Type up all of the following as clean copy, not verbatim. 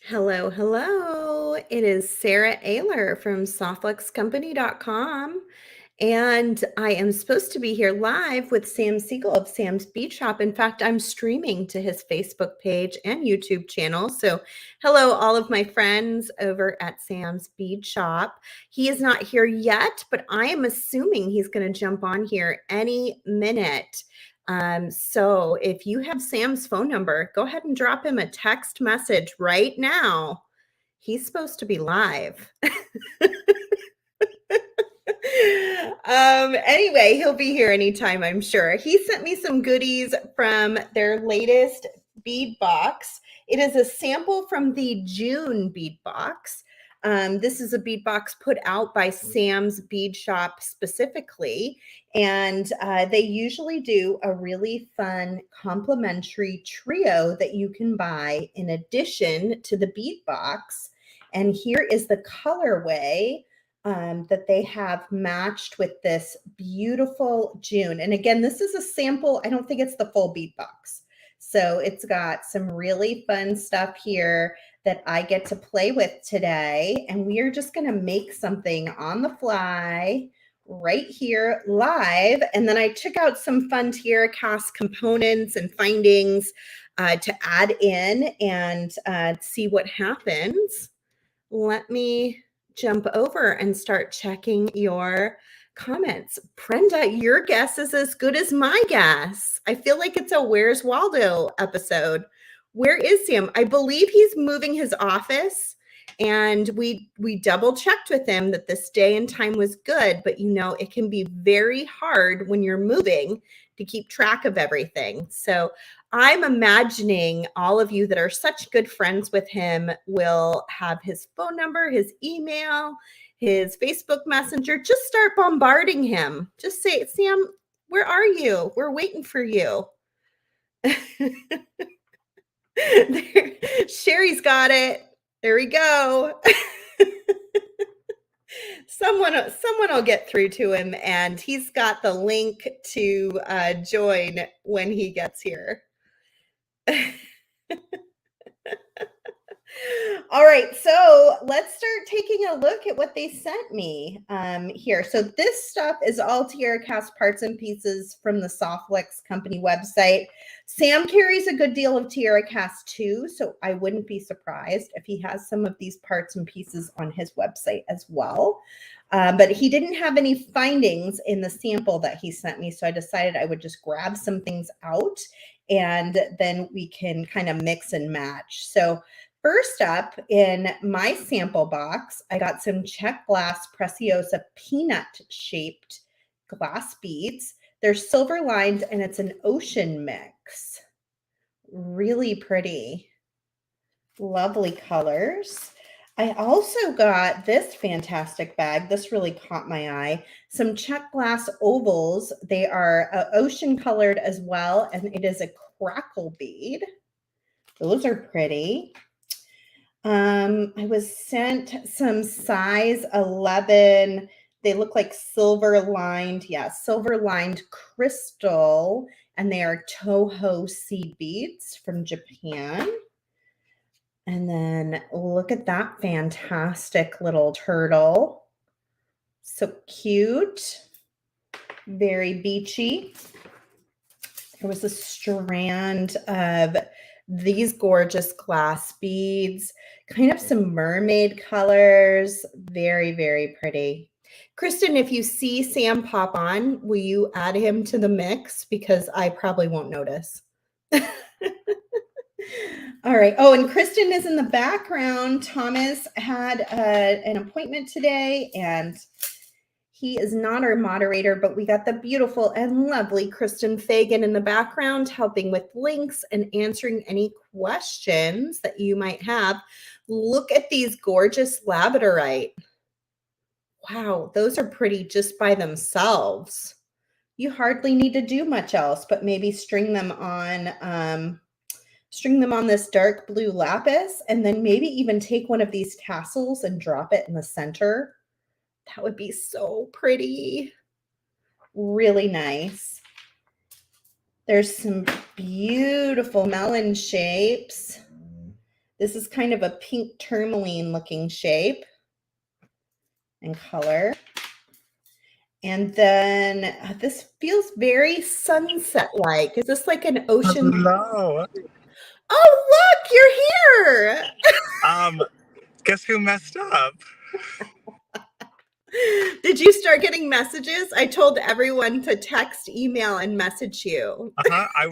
Hello, hello. It is Sarah Ayler from softluxcompany.com. And I am supposed to be here live with Sam Siegel of Sam's Bead Shop. In fact, I'm streaming to his Facebook page and YouTube channel. So, hello, all of my friends over at Sam's Bead Shop. He is not here yet, but I am assuming he's going to jump on here any minute. So if you have Sam's phone number, go ahead and drop him a text message right now. He's supposed to be live. Anyway, he'll be here anytime, I'm sure. He sent me some goodies from their latest bead box. It is a sample from the June bead box. This is a bead box put out by Sam's Bead Shop specifically, and they usually do a really fun complimentary trio that you can buy in addition to the bead box. And here is the colorway that they have matched with this beautiful June. And again, this is a sample. I don't think it's the full bead box. So it's got some really fun stuff here that I get to play with today. And we are just going to make something on the fly right here live. And then I took out some fun tiara cast components and findings to add in and see what happens. Let me jump over and start checking your comments. Brenda, your guess is as good as my guess. I feel like it's a Where's Waldo episode. Where is Sam? I believe he's moving his office, and we double checked with him that this day and time was good, but it can be very hard when you're moving to keep track of everything. So I'm imagining all of you that are such good friends with him will have his phone number, his email, his Facebook Messenger. Just start bombarding him. Just say, Sam, where are you? We're waiting for you. Sherry's got it. There we go. Someone will get through to him, and he's got the link to join when he gets here. All right, so let's start taking a look at what they sent me here. So this stuff is all tiara cast parts and pieces from the Softluxe Company website. Sam carries a good deal of tiara cast too, so I wouldn't be surprised if he has some of these parts and pieces on his website as well. But he didn't have any findings in the sample that he sent me, so I decided I would just grab some things out and then we can kind of mix and match. So first up in my sample box, I got some Czech glass Preciosa peanut-shaped glass beads. They're silver lined and it's an ocean mix. Really pretty. Lovely colors. I also got this fantastic bag. This really caught my eye. Some Czech glass ovals. They are ocean colored as well, and it is a crackle bead. Those are pretty. I was sent some size 11. They look like silver lined crystal, and they are Toho seed beads from Japan. And then look at that fantastic little turtle. So cute. Very beachy. There was a strand of these gorgeous glass beads, kind of some mermaid colors. Very, very pretty. Kristen, if you see Sam pop on, will you add him to the mix? Because I probably won't notice. All right. Oh, and Kristen is in the background. Thomas had an appointment today, and he is not our moderator, but we got the beautiful and lovely Kristen Fagan in the background helping with links and answering any questions that you might have. Look at these gorgeous labradorite. Wow, those are pretty just by themselves. You hardly need to do much else, but maybe string them on this dark blue lapis, and then maybe even take one of these tassels and drop it in the center. That would be so pretty. Really nice. There's some beautiful melon shapes. This is kind of a pink tourmaline looking shape and color. And then this feels very sunset-like. Is this like an ocean? Hello. Oh, look, you're here. Guess who messed up? Did you start getting messages? I told everyone to text, email, and message you. I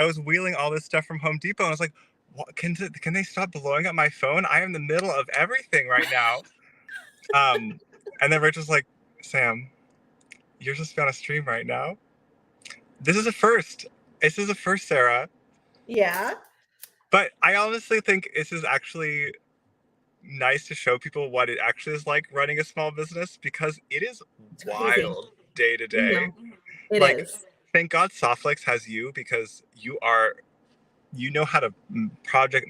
was wheeling all this stuff from Home Depot, and I was like, what, can they stop blowing up my phone? I am in the middle of everything right now. And then Rachel's like, Sam, you're supposed to be on a stream right now. This is a first. This is a first, Sarah. Yeah. But I honestly think this is actually nice to show people what it actually is like running a small business, because it is It's crazy. wild day to You day. know, it Like, is. thank God Softflex has you, because you know how to project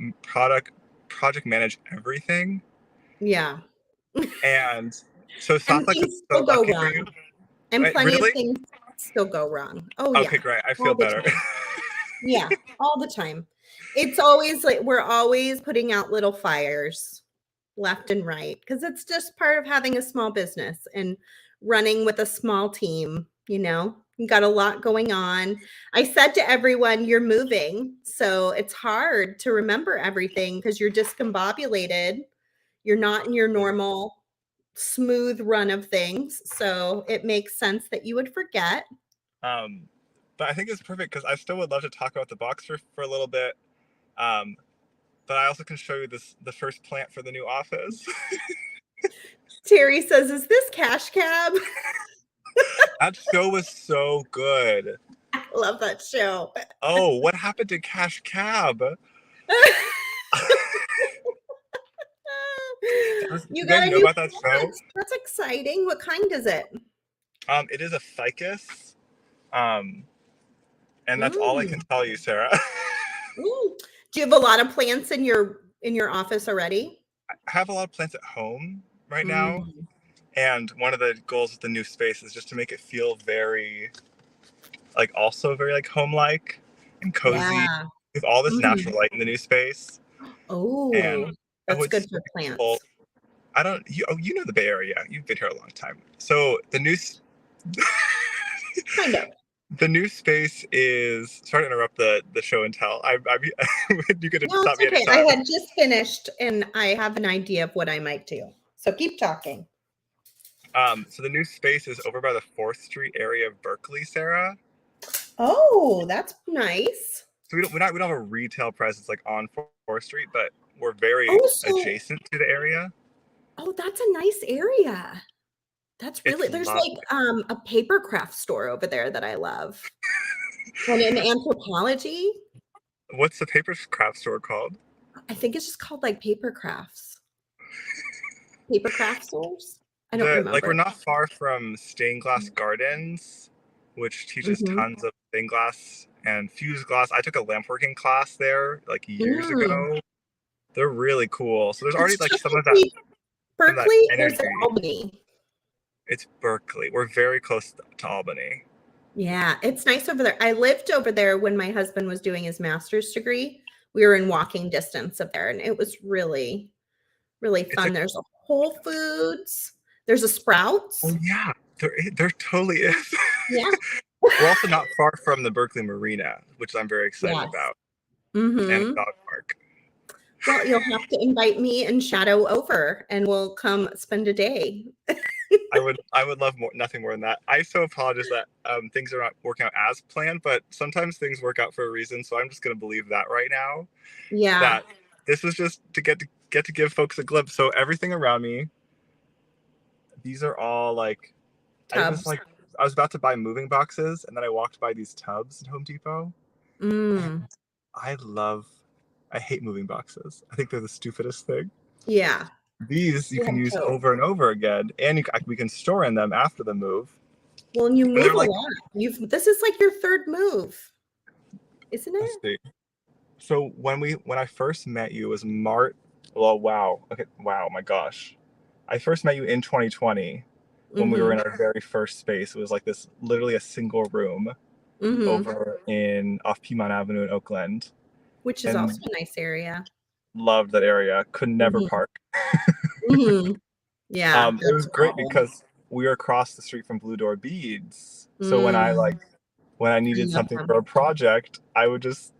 manage everything. Yeah. And so And Softflex is things so still go lucky for you. wrong. And Wait, plenty of really? things still go wrong. Oh, Okay, yeah. great. I feel All the better. time. Yeah. All the time. It's always like we're always putting out little fires left and right because it's just part of having a small business and running with a small team. You got a lot going on. I said to everyone, you're moving. So it's hard to remember everything because you're discombobulated. You're not in your normal smooth run of things. So it makes sense that you would forget. um, but I think it's perfect because I still would love to talk about the box for a little bit. Um, but I also can show you the first plant for the new office. Terry says, is this Cash Cab? That show was so good. I love that show. Oh, what happened to Cash Cab? You You guys got a know new about that show? plant. That's exciting. What kind is it? It is a ficus. Um, and that's all I can Mm. tell you, Sarah. Mm. Do you have a lot of plants in your office already? I have a lot of plants at home right now, Mm. and one of the goals with the new space is just to make it feel very, like, also very like home-like and cozy, Yeah. with all this Mhm. natural light in the new space. And Oh, oh, that's it's good so for beautiful. plants. I don't you oh you know the Bay Area. You've been here a long time. So Kind of. the new space is, sorry to interrupt the show and tell. You could No, stop it's me okay. I anytime. had just finished and I have an idea of what I might do. So keep talking. So the new space is over by the 4th Street area of Berkeley, Sarah. Oh, that's nice. So we don't have a retail presence like on 4th Street, but we're very Oh, so adjacent to the area. oh, that's a nice area. That's It's really there's lovely. like a paper craft store over there that I love. And in anthropology, What's the paper craft store called? I think it's just called like paper crafts. Paper craft stores? I don't We're remember. not far from Stained Glass Gardens, which teaches Mhm. tons of stained glass and fused glass. I took a lampworking class there like years Mm. ago. They're really cool. So there's already It's like technically some of that Berkeley or is it energy. Albany? It's Berkeley. We're very close to Albany. Yeah, it's nice over there. I lived over there when my husband was doing his master's degree. We were in walking distance of there, and it was really, really It's a fun. There's a Whole Foods, there's a Oh Sprouts. yeah, there totally is. Yeah. We're also not far from the Berkeley Marina, which I'm very excited Yes. about, and a Mhm. dog park. Well, you'll have to invite me and Shadow over, and we'll come spend a day. I would love nothing more than that. I so apologize that things are not working out as planned, but sometimes things work out for a reason. So I'm just going to believe that right now. Yeah, That this was just to get to give folks a glimpse. So everything around me, these are all like tubs. I was about to buy moving boxes, and then I walked by these tubs at Home Depot, and Mm, I love. I hate moving boxes. I think they're the stupidest thing. yeah. These you We can have use totes. over and over again, and we can store in them after the move. Well, and you And they're move a like, lot. This is like your third move, isn't let's it? see. So when I first met you, it was Mart. Well, wow. Okay, wow. My gosh, I first met you in 2020 when we were in Mhm. our very first space. It was like this, literally a single room Mhm. over in off Piedmont Avenue in Oakland, Which is also and a nice area. loved that area. Could never Mhm. park. Mhm. Yeah, It was that's a great problem. because we were across the street from Blue Door Beads. So Mm, when I I needed love something them. for a project, I would just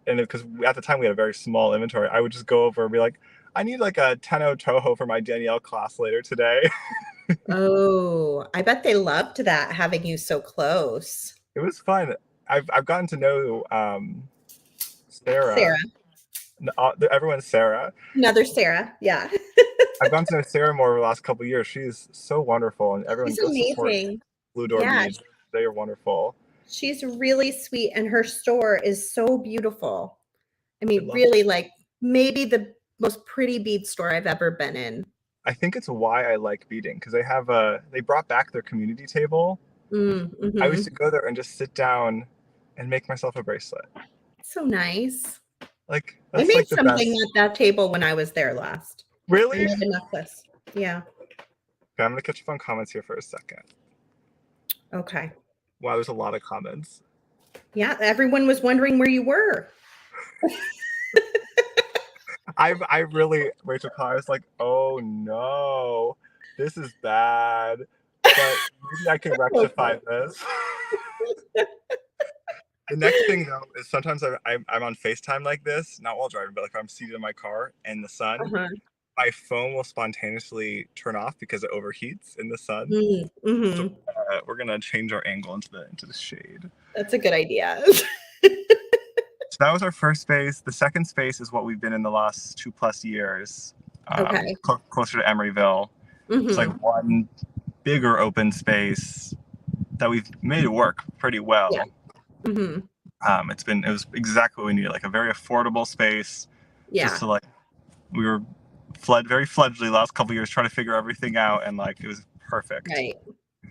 and because at the time we had a very small inventory, I would just go over and be like, I need like a Tenno Toho for my Danielle class later today. Oh, I bet they loved that, having you so close. It was fun. I've gotten to know Sarah, Sarah. Everyone's Sarah. another Sarah, yeah. I've gotten to know Sarah more over the last couple of years. She's so wonderful, and everyone She's go support amazing. Blue Door Yeah, Beads. They are wonderful. she's really sweet, and her store is so beautiful. I I mean, love it. really, like, maybe the most pretty bead store I've ever been in. I think it's why I like Beading because they brought back their community table. I used to Mhm. go there and just sit down and make myself a bracelet. So nice. Like I that's made like the something best. at that table when I was there last. I Really? made a necklace. Yeah. Okay, I'm gonna catch up on comments here for a second. Okay. Wow, there's a lot of comments. Yeah, everyone was wondering where you were. I really Rachel Carr is like, oh no, this is bad. But maybe I can rectify this. The next thing though is sometimes I'm on FaceTime like this, not while driving, but like I'm seated in my car in the sun. Uh-huh. My phone will spontaneously turn off because it overheats in the sun. Mm, So mhm. we're gonna change our angle into the shade. That's a good idea. So that was our first space. The second space is what we've been in the last 2+ years, Okay. closer to Emeryville. It's like Mhm. one bigger open space that we've made it work pretty Yeah. well. Mhm. It was exactly what we needed, like a very affordable space, just Yeah. to like we were very fledgely last couple years trying to figure everything out, and like it was perfect. Right.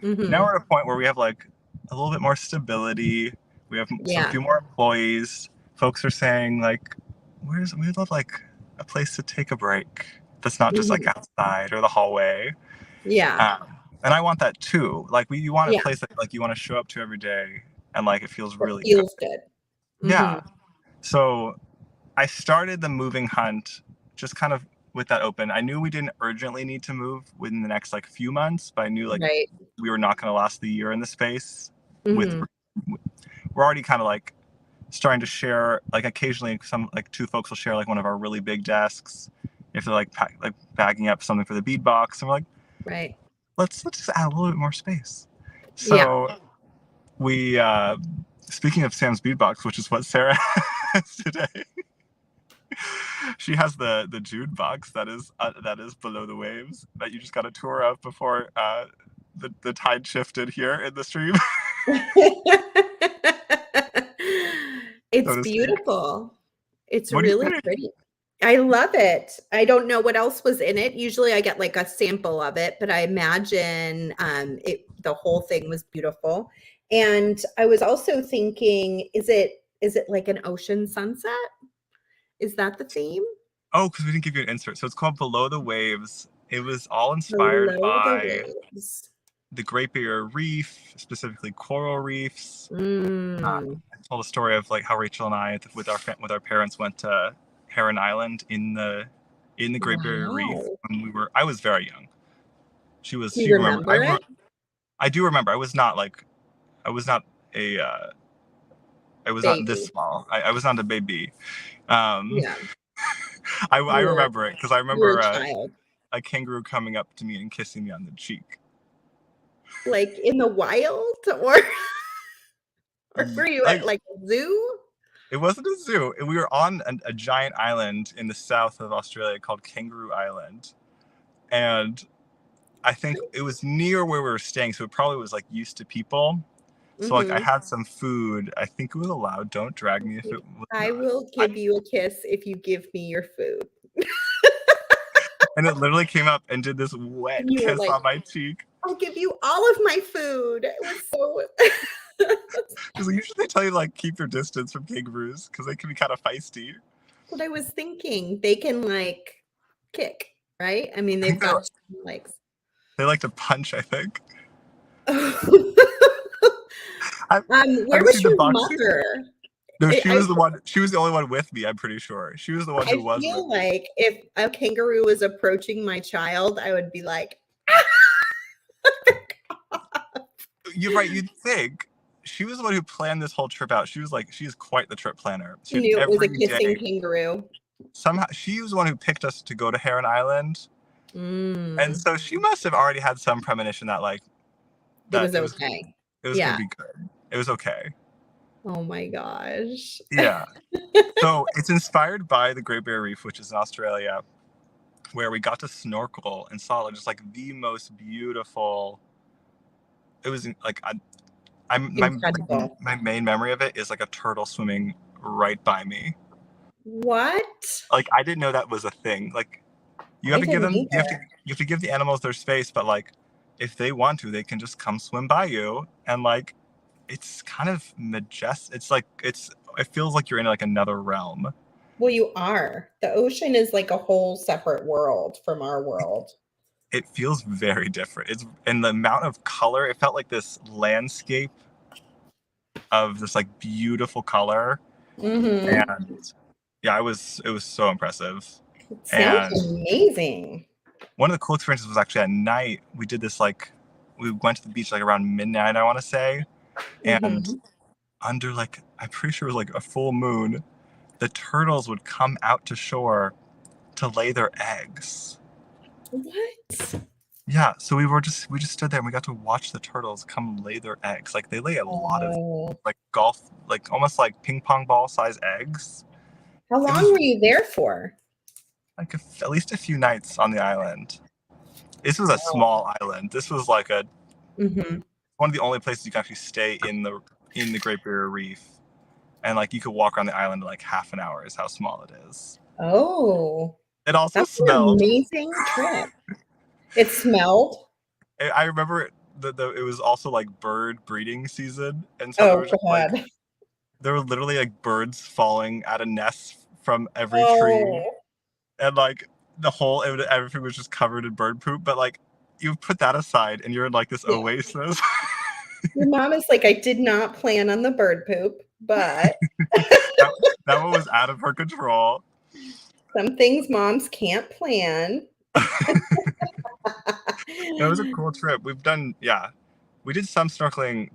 Now Mhm. we're at a point where we have like a little bit more stability. We have some Yeah. few more employees. Folks are saying like, we'd love like a place to take a break that's not just like Mhm. outside or the hallway. Yeah. And I want that too. Like you want a Yeah. place that like you want to show up to every day and like it feels That really good. feels good. Yeah. Mhm. So I started the moving hunt just kind of with that open. I knew we didn't urgently need to move within the next like few months, but I knew like Right. we were not going to last the year in the space. With Mhm. we're already kind of like starting to share like occasionally some like two folks will share like one of our really big desks if they're like bagging up something for the bead box, and we're like, Right. let's just add a little bit more space. Yeah. So we speaking of Sam's bead box, which is what Sarah has today. She has the June box that is below the waves that you just got a tour of before the tide shifted here in the stream. So It's to speak. beautiful. It's What do you really think? pretty. I love it. I don't know what else was in it. Usually I get like a sample of it, but I imagine the whole thing was beautiful. And I was also thinking, is it like an ocean sunset? Is that the theme? Oh, because we didn't give you an insert. So it's called Below the Waves. It was all inspired Below the by waves. the Great Barrier Reef, specifically coral reefs. Mm, I told a story of like how Rachel and I, with our parents, went to Heron Island in the Great Barrier Reef wow. when I was very young. Do you She remembered. remember it? I do remember. I was not a, I was not this Baby. small. I was not a baby. Um, Yeah. I You were remember it because I you were remember a child. a kangaroo coming up to me and kissing me on the cheek. Like in the wild or were you at Like like a zoo? it wasn't a zoo. We were on a giant island in the south of Australia called Kangaroo Island, and I think it was near where we were staying, so it probably was like used to people. So like I Mhm. had some food. I think it was allowed. Don't drag me if it was I not. will give you a kiss if you give me your food. And it literally came up and did this wet And you were kiss like, on my cheek. "I'll give you all of my food." It was so Because usually they tell you to like keep your distance from kangaroos because they can be kind of feisty. what I was thinking. They can like kick, right? I mean, I they've think got strong legs. they like to punch. I think. Where Have you was seen the your boxing? mother? No, she was the one. She was the only one with me. I'm pretty sure she was the one who I was with feel me. like if a kangaroo was approaching my child, I would be like, You're right. You'd think she was the one who planned this whole trip out. She was like, she's quite the trip planner. She had knew it was a every kissing day. kangaroo. Somehow, she was the one who picked us to go to Heron Island, and Mm, so she must have already had some premonition that like it that was okay. it was going Yeah. to be good. It was okay. Oh my gosh. Yeah. So it's inspired by the Great Barrier Reef, which is in Australia, where we got to snorkel and saw just like the most beautiful. It was like Incredible. my main memory of it is like a turtle swimming right by me. What? Like I didn't know that was a thing. Like you have I to give didn't them either. you have to give the animals their space, but like if they want to, they can just come swim by you, and like it's kind of majestic. It's like it feels like you're in like another realm. Well, you are. The ocean is like a whole separate world from our world. It feels very different. It's and the amount of color. It felt like this landscape of this like beautiful color, Mm-hmm. and yeah, it was so impressive. It sounds And amazing. one of the cool experiences was actually at night. We did this like we went to the beach like around midnight, I want to say, and Mm-hmm. under like I'm pretty sure it was like a full moon, the turtles would come out to shore to lay their eggs. What? Yeah, so we just stood there and we got to watch the turtles come lay their eggs. Like they lay a lot of Oh. like golf, like almost like ping pong ball size eggs. How It long was were you there for? like at least a few nights on the island. This was a small island. This was like a Mm-hmm. one of the only places you can actually stay in the Great Barrier Reef, and like you could walk around the island in like half an hour. Is how small it is. Oh, It also that's an smelled. amazing trip. It smelled. I remember it was also like bird breeding season, and so there Oh was just like God. there were literally like birds falling out of nests from every tree, Oh. and like everything was just covered in bird poop. But like you put that aside, and you're in like this Yeah. oasis. Your mom is like, I did not plan on the bird poop, but that, that one was out of her control. some things moms can't plan. That was a cool trip. We did some snorkeling.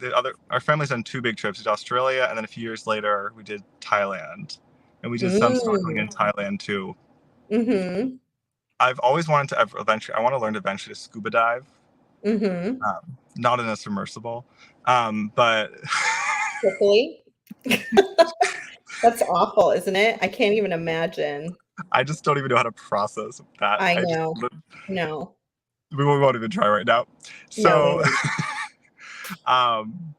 Our family's done two big trips to Australia, and then a few years later we did Thailand, and we did some snorkeling in Mm. Thailand too. Mm-hmm. I've always wanted to eventually. I want to learn to eventually scuba dive, Mm-hmm. not in a submersible, but Quickly. That's awful, isn't it? I can't even imagine. I just don't even know how to process that. I know. No. We won't even try right now. No, we So, won't. um,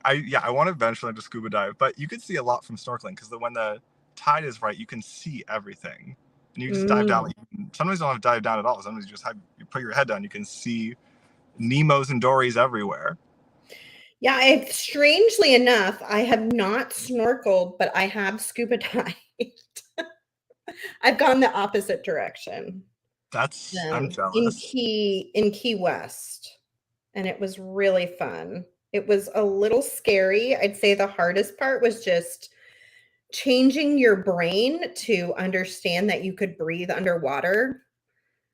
I want to eventually learn to scuba dive, but you can see a lot from snorkeling because when the tide is right, you can see everything, and you just dive down. Mm. Sometimes you don't have to dive down at all. Sometimes you put your head down, you can see Nemos and Dories everywhere. Yeah, strangely enough, I have not snorkeled, but I have scuba dived. I've gone the opposite direction. I'm In jealous. Key West, and it was really fun. It was a little scary. I'd say the hardest part was just changing your brain to understand that you could breathe underwater.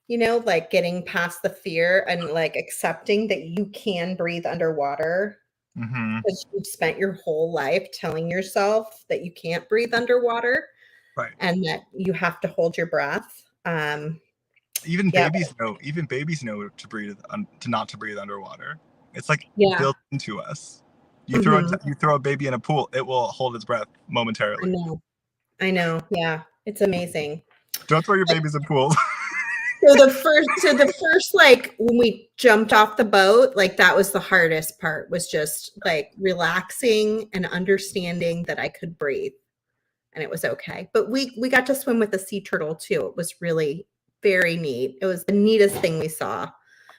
Like getting past the fear and like accepting that you can breathe underwater Hmm. because you've spent your whole life telling yourself that you can't breathe underwater Right. and that you have to hold your breath. Even Yeah, babies know. Even babies know to breathe to not to breathe underwater. It's like yeah. built into us. Mhm. You throw a baby in a pool, it will hold its breath I momentarily. know. I know. Yeah, it's amazing. Don't throw your babies in pools. So the first like when we jumped off the boat, like that was the hardest part was just like relaxing and understanding that I could breathe and it was okay. But we got to swim with the sea turtle too. It was really very neat. It was the neatest thing we saw.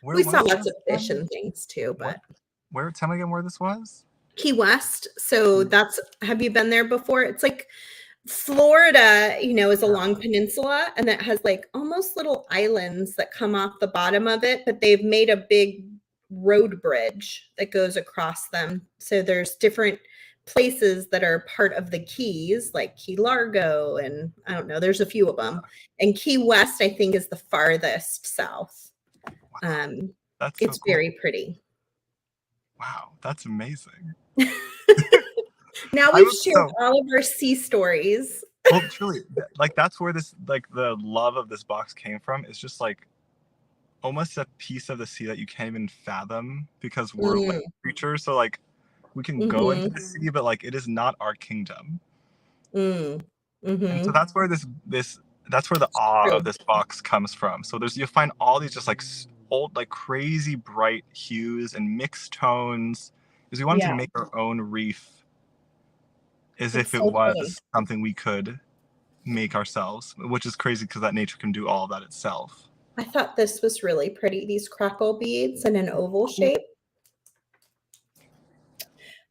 Where We saw was lots this of fish again? and things too, What? but Where? Tell me again where this was. Key West. So have you been there before? It's like Florida, is a long peninsula and that has like almost little islands that come off the bottom of it, but they've made a big road bridge that goes across them. So there's different places that are part of the Keys, like Key Largo, and I don't know, there's a few of them. And Key West, I think, is the farthest south. That's so It's cool. very pretty. Wow, that's amazing. Now I we've was shared all of our sea stories. well, truly, like that's where this, like the love of this box came from. It's just like almost a piece of the sea that you can't even fathom because we're land creatures. So like we can go into the sea, but like it is not our kingdom. And so that's where that's where the awe of this box comes from. So you'll find all these just like old, like crazy bright hues and mixed tones, because we wanted to make our own reef as if It's it so pretty. was something we could make ourselves, which is crazy because that nature can do all of that itself. I thought this was really pretty, these crackle beads in an oval shape.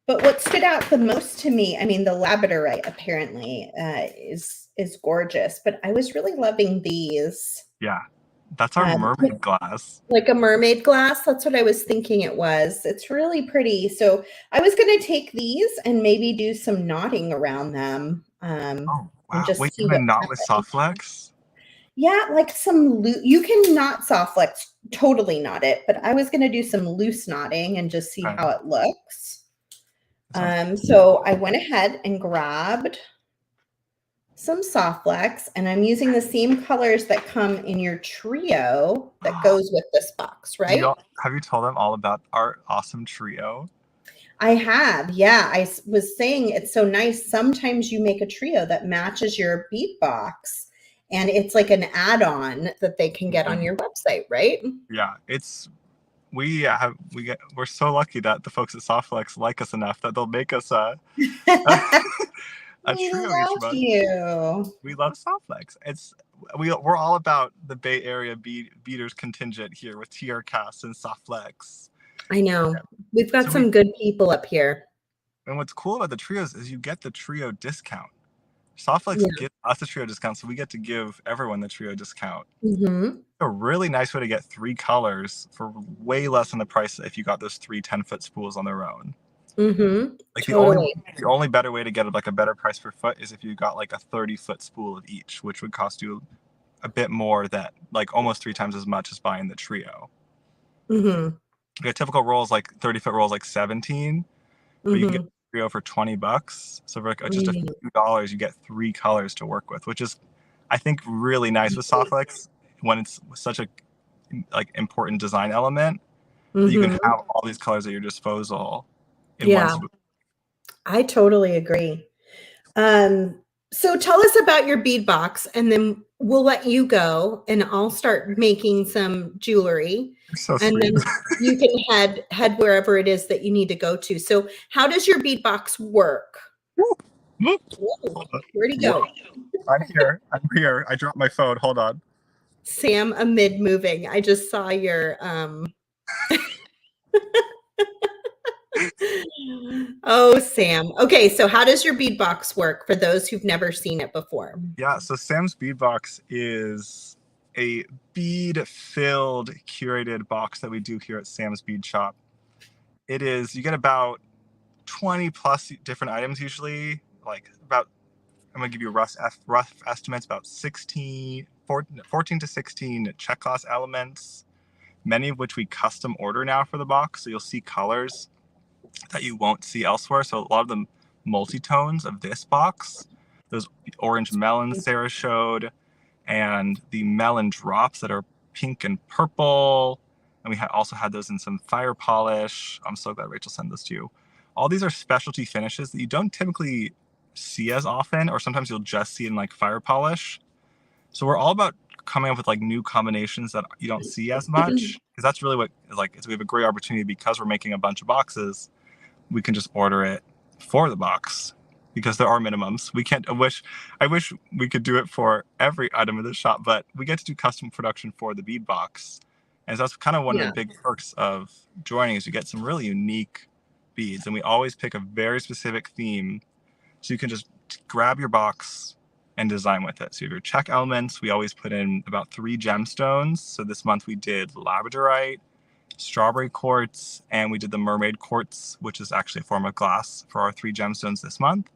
But what stood out the most to me, I mean, the labradorite apparently is gorgeous, but I was really loving these. Yeah, that's our mermaid glass. Like a mermaid glass. That's what I was thinking it was. It's really pretty. So I was going to take these and maybe do some knotting around them. Oh, wow. And just Wait, see can I what knot with happens. soft flex? Yeah, like some you can knot soft flex, totally knot it, but I was going to do some loose knotting and just see how it looks. So I went ahead and grabbed some soft flex, and I'm using the same colors that come in your trio that goes with this box, right? Have you told them all about our awesome trio? I have, yeah. I was saying it's so nice. Sometimes you make a trio that matches your bead box, and it's like an add-on that they can get on your website, right? Yeah, we're so lucky that the folks at Softflex like us enough that they'll make us a We trio love each month. you. We love Softflex. We're all about the Bay Area beaders contingent here with TR Cast and Softflex. I know. We've got some good people up here. And what's cool about the trios is you get the trio discount. Softflex gives us a trio discount, so we get to give everyone the trio discount. A really nice way to get 3 colors for way less than the price if you got those 3 10-foot spools on their own. Like the only better way to get like a better price per foot is if you got like a 30-foot spool of each, which would cost you a bit more, that like almost 3 times as much as buying the trio. A typical roll is like 30-foot roll is like 17, but you can get a trio for $20. So for like just a few dollars, you get 3 colors to work with, which is, I think, really nice with Softflex when it's such a like important design element. You can have all these colors at your disposal in one swoop. I totally agree. So tell us about your bead box, and then we'll let you go, and I'll start making some jewelry. So and sweet. Then you can head wherever it is that you need to go to. So how does your bead box work? Whoa, where'd he go? I'm here. I dropped my phone. Hold on. Sam, amid moving, I just saw your Oh, Sam. Okay, so how does your bead box work for those who've never seen it before? Yeah, so Sam's bead box is a bead-filled, curated box that we do here at Sam's Bead Shop. It is, you get about 20 plus different items usually, like about, I'm gonna give you rough estimates, about 14 to 16 check glass elements, many of which we custom order now for the box. So you'll see colors that you won't see elsewhere. So a lot of the multi-tones of this box, those orange melons Sarah showed, and the melon drops that are pink and purple. And we also had those in some fire polish. I'm so glad Rachel sent those to you. All these are specialty finishes that you don't typically see as often, or sometimes you'll just see in like fire polish. So we're all about coming up with like new combinations that you don't see as much, because that's really what like is we have a great opportunity because we're making a bunch of boxes. We can just order it for the box because there are minimums. We can't. I wish we could do it for every item in the shop, but we get to do custom production for the bead box, and so that's kind of one of the big perks of joining is you get some really unique beads, and we always pick a very specific theme, so you can just grab your box and design with it. So you have your check elements. We always put in about 3 gemstones. So this month we did labradorite, strawberry quartz, and we did the mermaid quartz, which is actually a form of glass, for our 3 gemstones this month.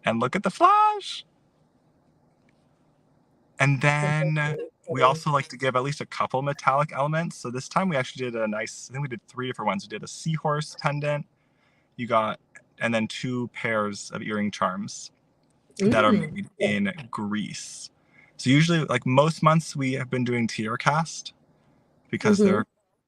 And look at the flash. And then we also like to give at least a couple metallic elements. So this time we actually did I think we did 3 different ones. We did a seahorse pendant, and then 2 pairs of earring charms that are made in Greece. So usually, like most months, we have been doing tier cast because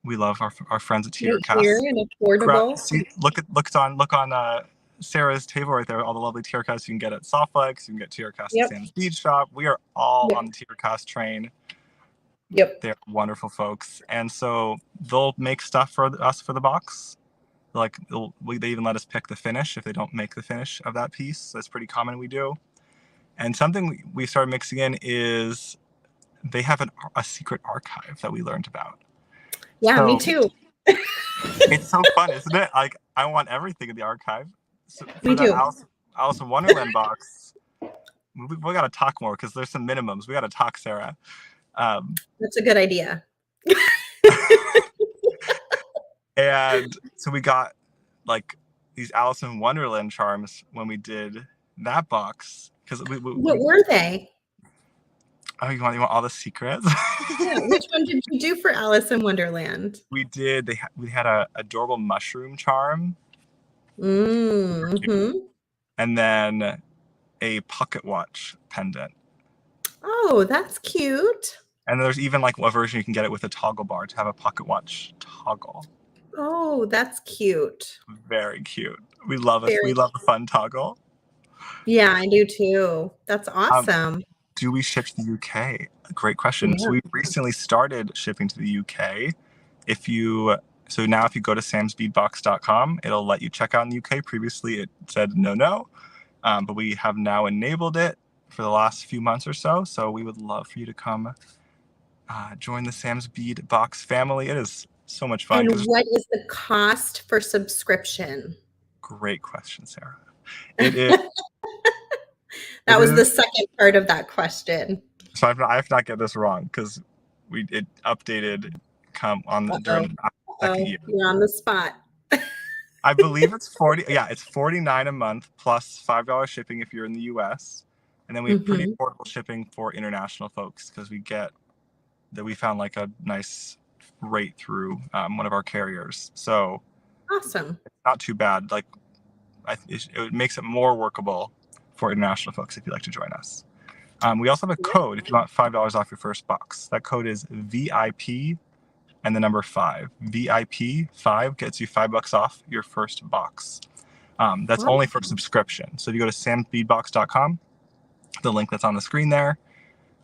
we love our friends at tier cast. Here and affordable. See, look on Sarah's table right there. All the lovely tier casts you can get at Softflex. You can get tier cast at Sam's Bead Shop. We are all on the tier cast train. Yep. They're wonderful folks, and so they'll make stuff for us for the box. Like they even let us pick the finish if they don't make the finish of that piece. That's pretty common we do. And something we started mixing in is they have a secret archive that we learned about. Yeah, so, me too. It's so fun, isn't it? Like I want everything in the archive. So me too. Alice in Wonderland box. We got to talk more because there's some minimums. We got to talk, Sarah. That's a good idea. And so we got like these Alice in Wonderland charms when we did that box. What were they? Oh, you want all the secrets? Yeah, which one did you do for Alice in Wonderland? We did. We had a adorable mushroom charm. Mm-hmm. And then a pocket watch pendant. Oh, that's cute. And there's even like a version you can get it with a toggle bar to have a pocket watch toggle. Oh, that's cute. Very cute. We love it. We love a fun toggle. Yeah, I do too. That's awesome. Do we ship to the UK? Great question. Yeah. So we recently started shipping to the UK. So now if you go to samsbeadbox.com, it'll let you check out in the UK. Previously it said no. But we have now enabled it for the last few months or so. So we would love for you to come join the Sam's Bead Box family. It is so much fun. And what is the cost for subscription? Great question, Sarah. It is. That was the second part of that question. So I have to not get this wrong because it updated during the second year. You're on the spot. I believe it's 40. Yeah, it's $49 a month plus $5 shipping if you're in the US, and then we have pretty affordable shipping for international folks because we found like a nice rate through one of our carriers. So awesome. It's not too bad. Like it makes it more workable for international folks if you'd like to join us. We also have a code if you want $5 off your first box. That code is VIP and the number 5. VIP 5 gets you $5 off your first box. That's only for subscription. So if you go to sambeadbox.com, the link that's on the screen there,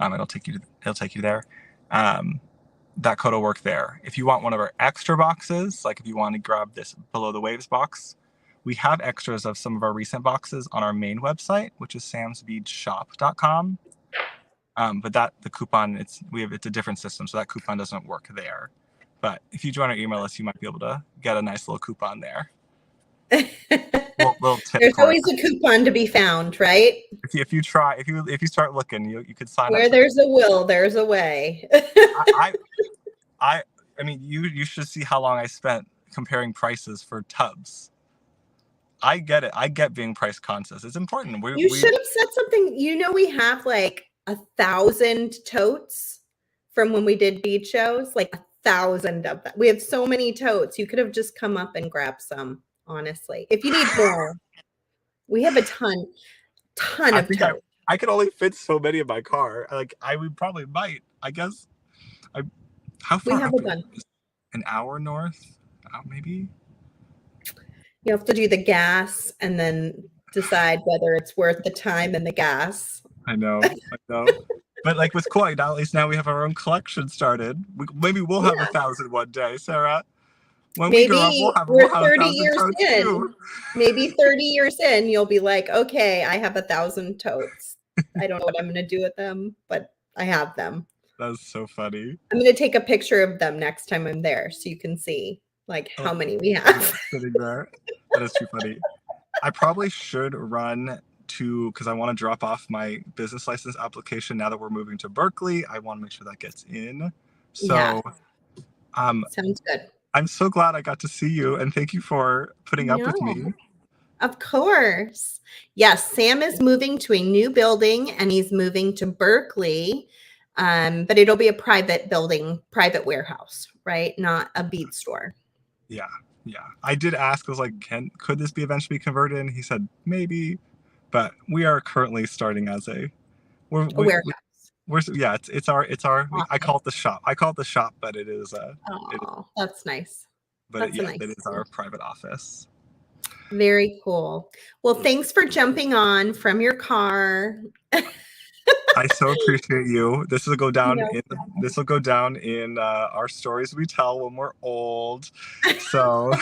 it'll take you there. That code will work there. If you want one of our extra boxes, like if you want to grab this Below the Waves box, we have extras of some of our recent boxes on our main website, which is samsbeadshop.com. But the coupon, it's a different system, so that coupon doesn't work there. But if you join our email list, you might be able to get a nice little coupon there. Little tip. There's always a coupon to be found, right? If you start looking, you could sign up. Where there's a will, there's a way. I mean, you should see how long I spent comparing prices for tubs. I get it. I get being price conscious. It's important. You should have said something. We have like 1,000 totes from when we did bead shows, like 1,000 of them. We have so many totes. You could have just come up and grabbed some, honestly. If you need more, we have a ton of totes. I could only fit so many in my car. Like we probably might. I guess. How far? We have a bunch. An hour north, maybe. You have to do the gas and then decide whether it's worth the time and the gas. I know. But like what's cool, at least now we have our own collection started. Maybe we'll have 1,000 one day, Sarah. When maybe we're 30 years in. Too. Maybe 30 years in, you'll be like, okay, I have 1,000 totes. I don't know what I'm going to do with them, but I have them. That's so funny. I'm going to take a picture of them next time I'm there so you can see like how many we have. Sitting there. That is too funny. I probably should run because I want to drop off my business license application now that we're moving to Berkeley. I want to make sure that gets in. So Sounds good. I'm so glad I got to see you, and thank you for putting up with No, me. of course. Yes, Sam is moving to a new building and he's moving to Berkeley. But it'll be a private building, private warehouse, right? Not a bead store. Yeah, yeah. I did ask. I was like, could this be eventually converted? And he said maybe, but we are currently starting as a A warehouse. we're yeah. It's our. I Awesome. call it the shop. I call it the shop, but it is Oh, that's nice. but That's a yeah, it nice is thing. our private office. Very cool. Well, thanks for jumping on from your car. I so appreciate you. No. This will go down in our stories we tell when we're old. So,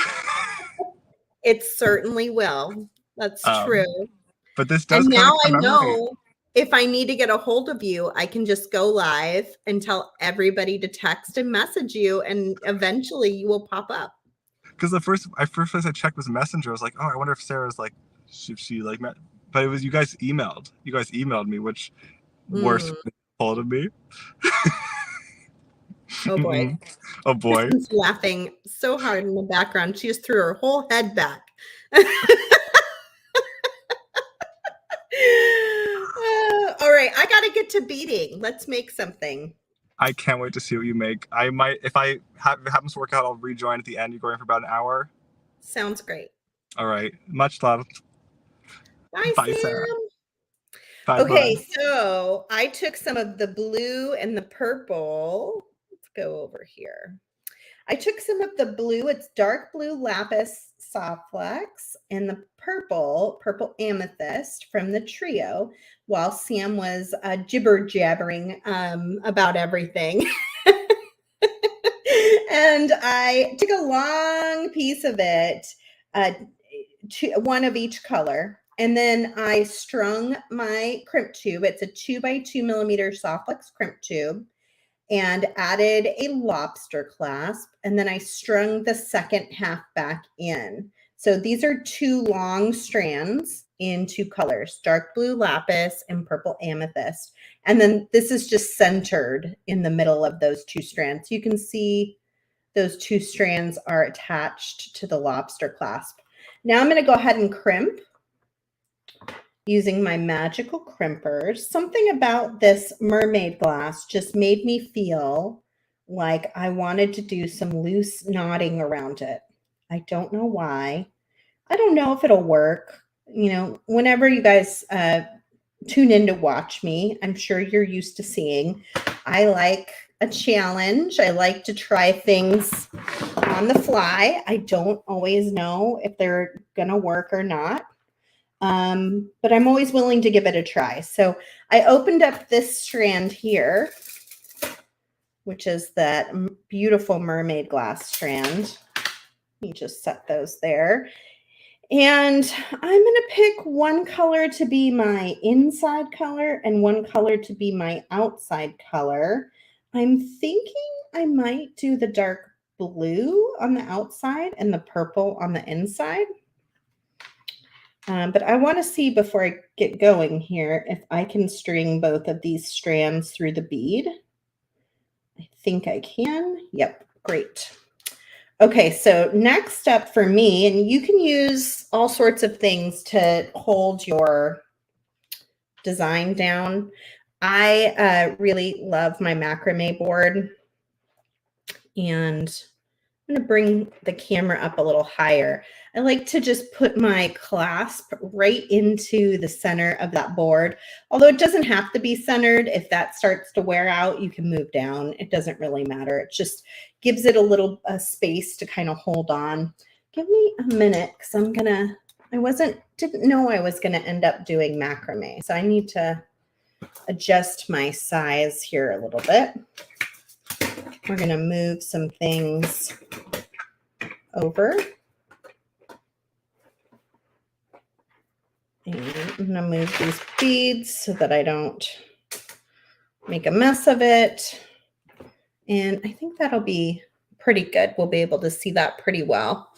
It certainly will. That's um, true. but this does And kind now of I commemorate. know if I need to get a hold of you, I can just go live and tell everybody to text and message you, and eventually you will pop up. Because first place I checked was Messenger. I was like, oh, I wonder if Sarah's like, if she like met. But it was you guys emailed. You guys emailed me, which worst Mm. hold of me. Oh boy. Oh boy. Kristen's laughing so hard in the background. She just threw her whole head back. All right, I got to get to beading. Let's make something. I can't wait to see what you make. I might, if if it happens to work out, I'll rejoin at the end. You go in for about an hour. Sounds great. All right. Much love. Bye, Bye, Sarah. Sam. Bye, Okay, bud. so I took some of the blue and the purple. Let's go over here. I took some of the blue, it's dark blue lapis soft flex, and the purple amethyst from the trio, while Sam was jibber jabbering about everything. And I took a long piece of it, one of each color. And then I strung my crimp tube. It's a 2x2 millimeter soft flex crimp tube, and added a lobster clasp. And then I strung the second half back in. So these are two long strands in two colors, dark blue lapis and purple amethyst. And then this is just centered in the middle of those two strands. You can see those two strands are attached to the lobster clasp. Now I'm going to go ahead and crimp using my magical crimpers. Something about this mermaid glass just made me feel like I wanted to do some loose knotting around it. I don't know why. I don't know if it'll work. You know, whenever you guys tune in to watch me, I'm sure you're used to seeing I like a challenge. I like to try things on the fly. I don't always know if they're going to work or not. But I'm always willing to give it a try. So I opened up this strand here, which is that beautiful mermaid glass strand. Let me just set those there. And I'm going to pick one color to be my inside color and one color to be my outside color. I'm thinking I might do the dark blue on the outside and the purple on the inside. But I want to see before I get going here if I can string both of these strands through the bead. I think I can. Yep, great. Okay, so next up for me, and you can use all sorts of things to hold your design down. I really love my macrame board, and I'm going to bring the camera up a little higher. I like to just put my clasp right into the center of that board. Although it doesn't have to be centered. If that starts to wear out, you can move down. It doesn't really matter. It just gives it a little space to kind of hold on. Give me a minute because didn't know I was gonna end up doing macrame. So I need to adjust my size here a little bit. We're gonna move some things over. And I'm gonna move these beads so that I don't make a mess of it. And I think that'll be pretty good. We'll be able to see that pretty well.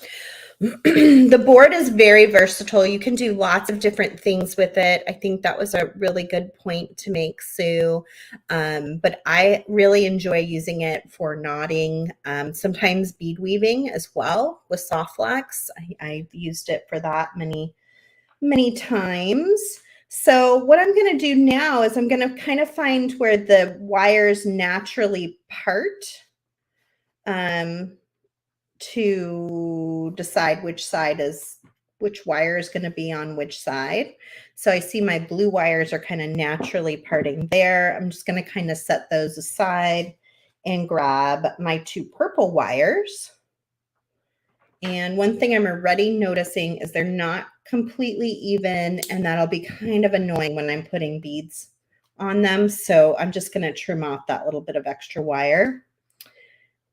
The board is very versatile. You can do lots of different things with it. I think that was a really good point to make, Sue. But I really enjoy using it for knotting, sometimes bead weaving as well with soft flax. I've used it for that many times. So what I'm going to do now is I'm going to kind of find where the wires naturally part. To decide which wire is going to be on which side. So I see my blue wires are kind of naturally parting there. I'm just going to kind of set those aside and grab my 2 purple wires. And one thing I'm already noticing is they're not completely even, and that'll be kind of annoying when I'm putting beads on them. So I'm just going to trim off that little bit of extra wire.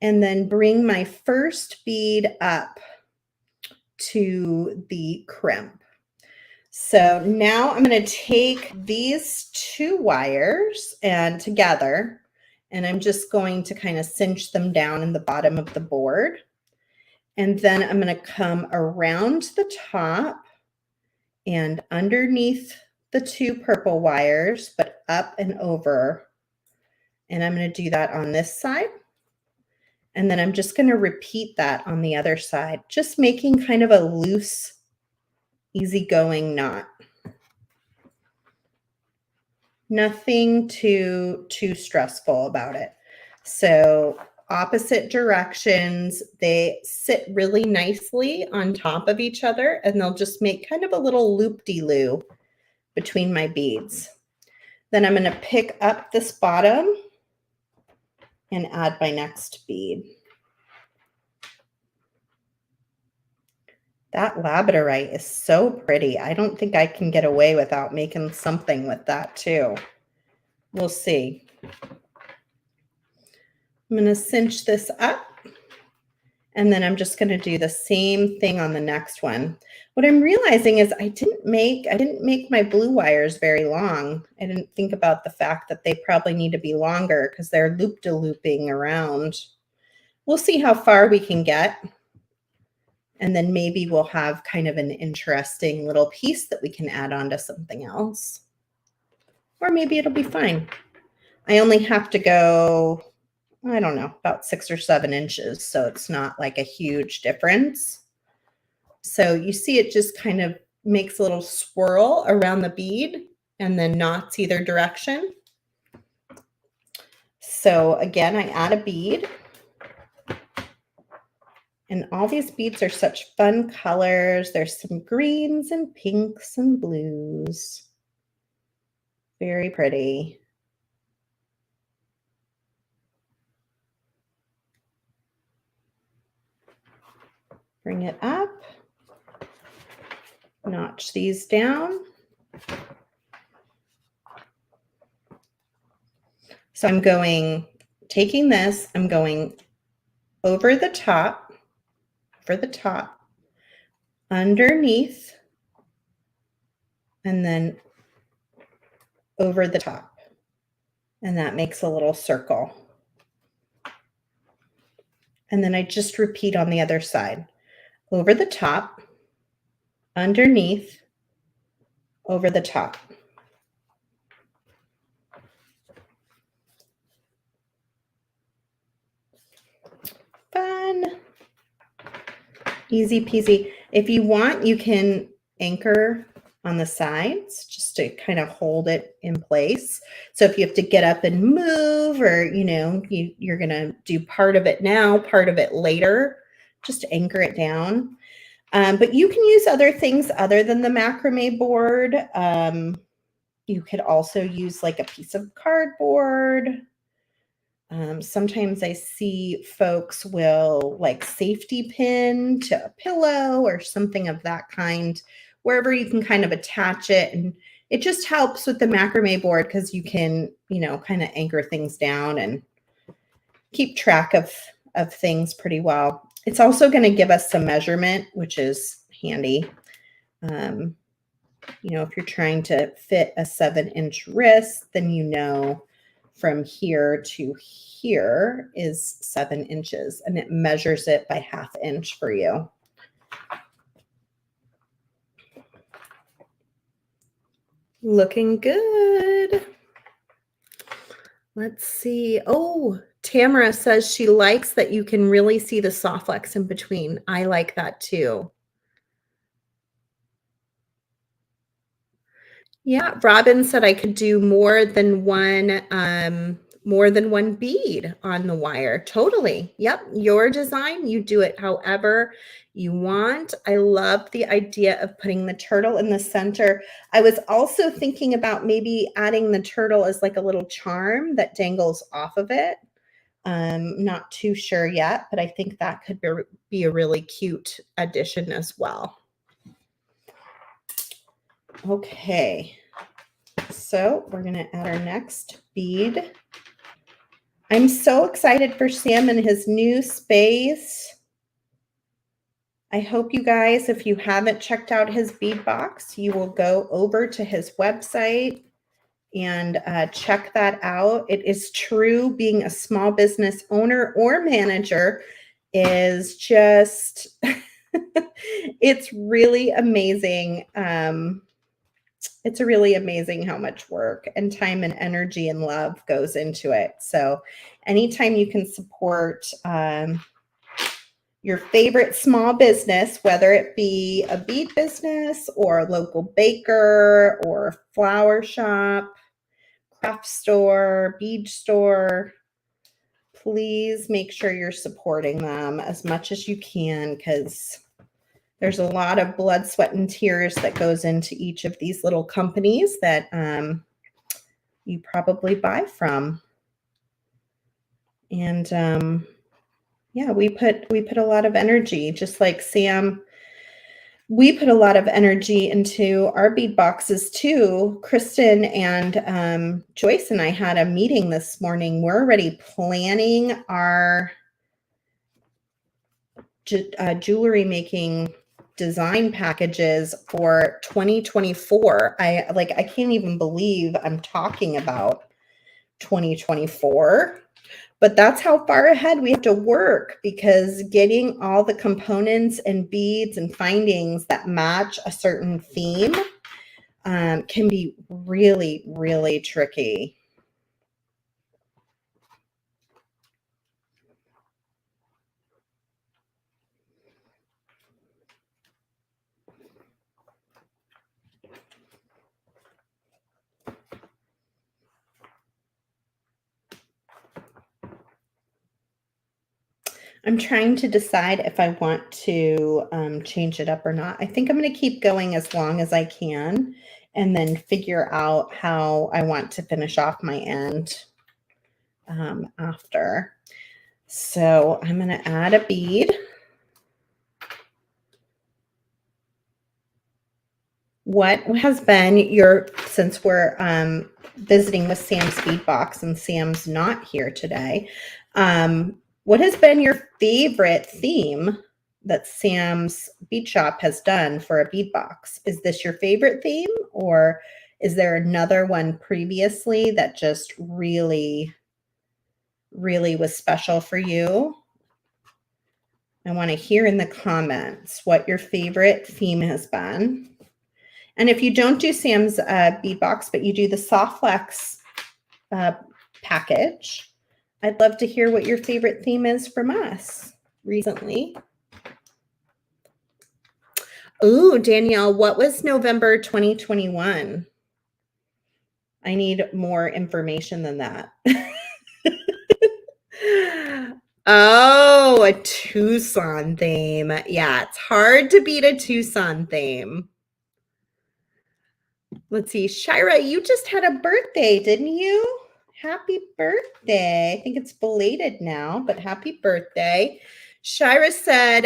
And then bring my first bead up to the crimp. So now I'm going to take these 2 wires and together, and I'm just going to kind of cinch them down in the bottom of the board. And then I'm going to come around the top and underneath the 2 purple wires, but up and over. And I'm going to do that on this side. And then I'm just going to repeat that on the other side, just making kind of a loose, easygoing knot. Nothing too stressful about it. So opposite directions, they sit really nicely on top of each other, and they'll just make kind of a little loop-de-loo between my beads. Then I'm going to pick up this bottom and add my next bead. That labradorite is so pretty. I don't think I can get away without making something with that too. We'll see. I'm going to cinch this up, and then I'm just going to do the same thing on the next one. What I'm realizing is I didn't make my blue wires very long. I didn't think about the fact that they probably need to be longer because they're loop-de-looping around. We'll see how far we can get. And then maybe we'll have kind of an interesting little piece that we can add on to something else. Or maybe it'll be fine. I only have to go, I don't know, about 6 or 7 inches. So it's not like a huge difference. So you see it just kind of makes a little swirl around the bead and then knots either direction. So again, I add a bead. And all these beads are such fun colors. There's some greens and pinks and blues. Very pretty. Bring it up. Notch these down. So I'm taking this, I'm going over the top, underneath, and then over the top. And that makes a little circle. And then I just repeat on the other side. Over the top, underneath, over the top. Fun. Easy peasy. If you want, you can anchor on the sides just to kind of hold it in place. So if you have to get up and move, or you're going to do part of it now, part of it later, just anchor it down. But you can use other things other than the macrame board. You could also use like a piece of cardboard. Sometimes I see folks will like safety pin to a pillow or something of that kind, wherever you can kind of attach it. And it just helps with the macrame board because you can, kind of anchor things down and keep track of things pretty well. It's also going to give us some measurement, which is handy. If you're trying to fit a 7-inch wrist, then from here to here is 7 inches, and it measures it by 1/2 inch for you. Looking good. Let's see. Oh, Tamara says she likes that you can really see the soft flex in between. I like that too. Yeah, Robin said I could do more than one bead on the wire. Totally. Yep. Your design, you do it however you want. I love the idea of putting the turtle in the center. I was also thinking about maybe adding the turtle as like a little charm that dangles off of it. Not too sure yet, but I think that could be a really cute addition as well. Okay. So we're going to add our next bead. I'm so excited for Sam and his new space. I hope you guys, if you haven't checked out his bead box, you will go over to his website and check that out. It is true, being a small business owner or manager is just, it's really amazing. It's really amazing how much work and time and energy and love goes into it. So anytime you can support your favorite small business, whether it be a bead business or a local baker or a flower shop, craft store, bead store, please make sure you're supporting them as much as you can, because there's a lot of blood, sweat, and tears that goes into each of these little companies that you probably buy from. And yeah, we put a lot of energy, just like Sam. We put a lot of energy into our bead boxes too. Kristen and Joyce and I had a meeting this morning. We're already planning our jewelry making design packages for 2024. I can't even believe I'm talking about 2024, but that's how far ahead we have to work, because getting all the components and beads and findings that match a certain theme can be really, really tricky. I'm trying to decide if I want to change it up or not. I think I'm going to keep going as long as I can and then figure out how I want to finish off my end after. So I'm going to add a bead. What has been your, since we're visiting with Sam's bead box and Sam's not here today, what has been your favorite theme that Sam's bead shop has done for a bead box? Is this your favorite theme, or is there another one previously that just really, really was special for you? I want to hear in the comments what your favorite theme has been. And if you don't do Sam's bead box, but you do the soft flex package, I'd love to hear what your favorite theme is from us recently. Ooh, Danielle, what was November 2021? I need more information than that. Oh, a Tucson theme. Yeah, it's hard to beat a Tucson theme. Let's see. Shira, you just had a birthday, didn't you? Happy birthday. I think it's belated now, but happy birthday. Shira said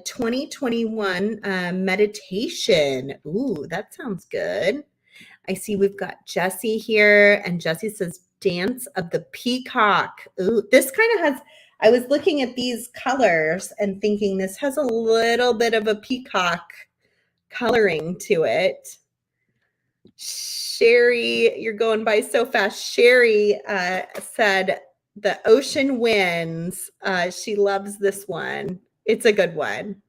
2021 meditation. Ooh, that sounds good. I see we've got Jessie here, and Jessie says Dance of the Peacock. Ooh, this kind of has, I was looking at these colors and thinking this has a little bit of a peacock coloring to it. Sherry, you're going by so fast. Sherry said the ocean winds. She loves this one. It's a good one.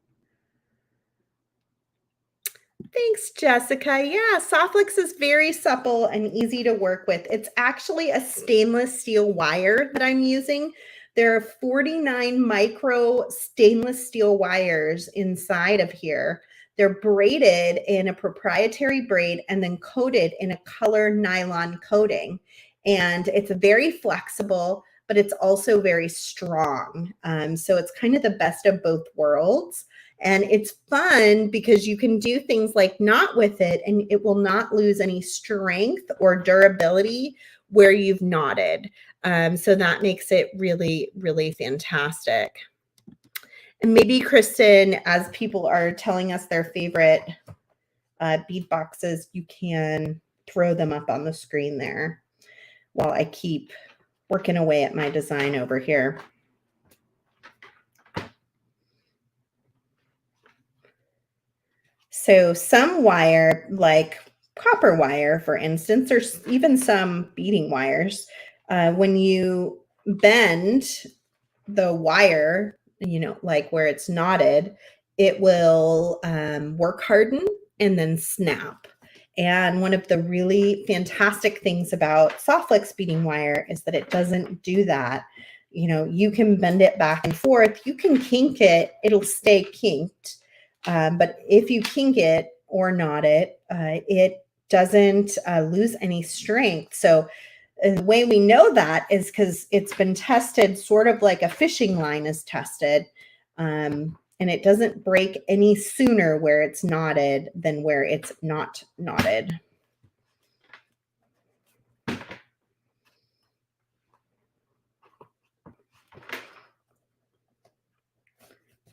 Thanks, Jessica. Yeah, Softflix is very supple and easy to work with. It's actually a stainless steel wire that I'm using. There are 49 micro stainless steel wires inside of here. They're braided in a proprietary braid and then coated in a color nylon coating. And it's very flexible, but it's also very strong. So it's kind of the best of both worlds. And it's fun because you can do things like knot with it and it will not lose any strength or durability where you've knotted. So that makes it really, really fantastic. And maybe, Kristen, as people are telling us their favorite bead boxes, you can throw them up on the screen there while I keep working away at my design over here. So some wire, like copper wire, for instance, or even some beading wires, when you bend the wire, like where it's knotted, it will work harden and then snap. And one of the really fantastic things about Softflix beading wire is that it doesn't do that. You can bend it back and forth. You can kink it. It'll stay kinked. But if you kink it or knot it, it doesn't lose any strength. So the way we know that is because it's been tested sort of like a fishing line is tested. And it doesn't break any sooner where it's knotted than where it's not knotted.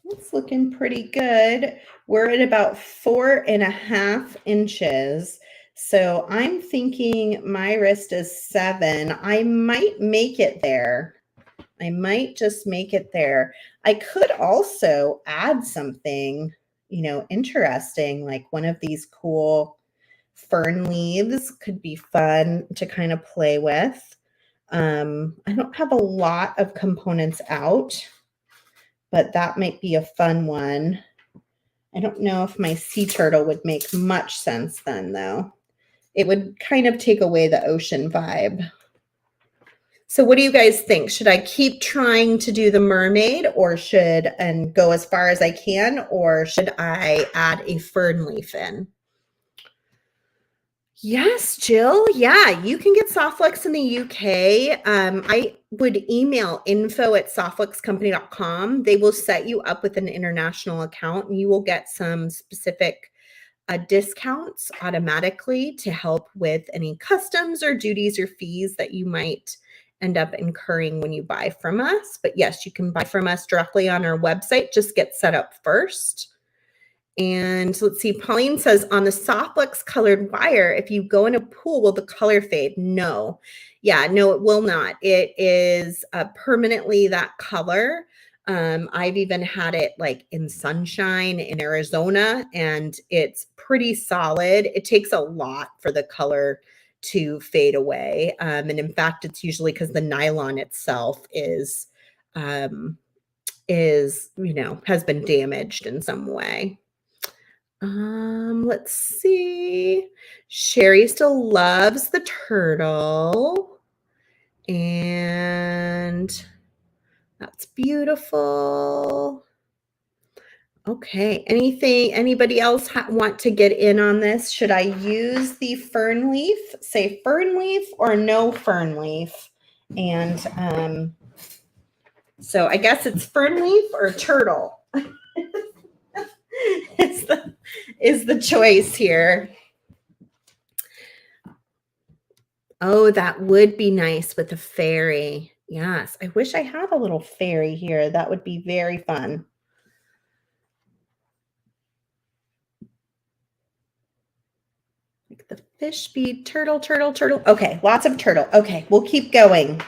It's looking pretty good. We're at about 4.5 inches. So I'm thinking my wrist is 7. I might make it there. I might just make it there. I could also add something, interesting, like one of these cool fern leaves could be fun to kind of play with. I don't have a lot of components out, but that might be a fun one. I don't know if my sea turtle would make much sense then, though. It would kind of take away the ocean vibe. So what do you guys think? Should I keep trying to do the mermaid and go as far as I can, or should I add a fern leaf in? Yes, Jill. Yeah, you can get Softflix in the UK. I would email info@softflixcompany.com. They will set you up with an international account and you will get some specific discounts automatically to help with any customs or duties or fees that you might end up incurring when you buy from us. But yes, you can buy from us directly on our website. Just get set up first. And let's see, Pauline says on the Softflix colored wire, if you go in a pool, will the color fade? No. Yeah, no, it will not. It is permanently that color. I've even had it like in sunshine in Arizona, and it's pretty solid. It takes a lot for the color to fade away. And in fact, it's usually because the nylon itself is, has been damaged in some way. Let's see. Sherry still loves the turtle. And that's beautiful. Okay. Anybody else want to get in on this? Should I use the fern leaf? Say fern leaf or no fern leaf? And so I guess it's fern leaf or turtle. is the choice here. Oh, that would be nice with a fairy. Yes, I wish I had a little fairy here. That would be very fun. Like the fish bead, turtle. Okay, lots of turtle. Okay, we'll keep going.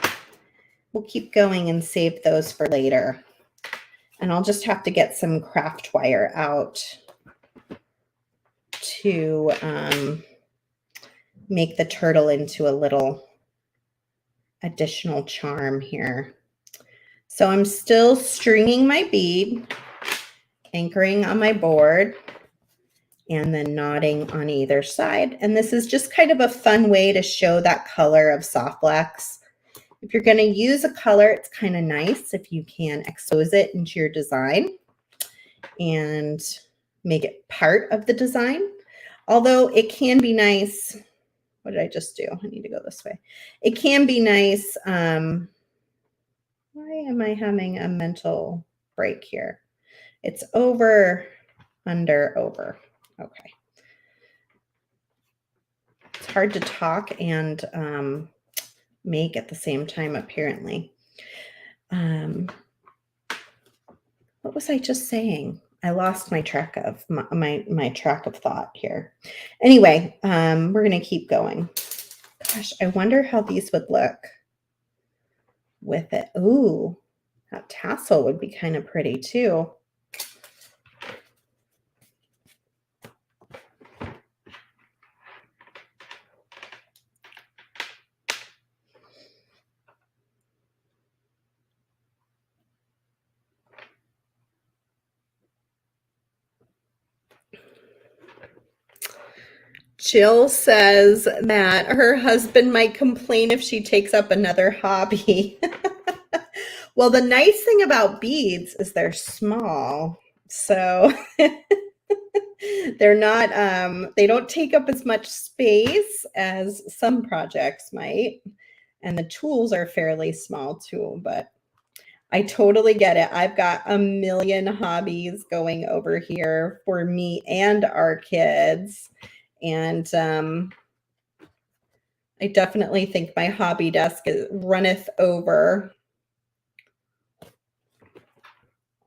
We'll keep going and save those for later. And I'll just have to get some craft wire out to make the turtle into a little additional charm here. So I'm still stringing my bead, anchoring on my board, and then knotting on either side. And this is just kind of a fun way to show that color of soft flex. If you're going to use a color, it's kind of nice if you can expose it into your design and make it part of the design. Although it can be nice. What did I just do? I need to go this way. It can be nice. Why am I having a mental break here? It's over, under, over. Okay. It's hard to talk and make at the same time, apparently. What was I just saying? I lost my track of my track of thought here. Anyway, we're going to keep going. Gosh, I wonder how these would look with it. Ooh, that tassel would be kind of pretty too. Jill says that her husband might complain if she takes up another hobby. Well, the nice thing about beads is they're small. So they're not, they don't take up as much space as some projects might. And the tools are fairly small too, but I totally get it. I've got a million hobbies going over here for me and our kids. And I definitely think my hobby desk runneth over.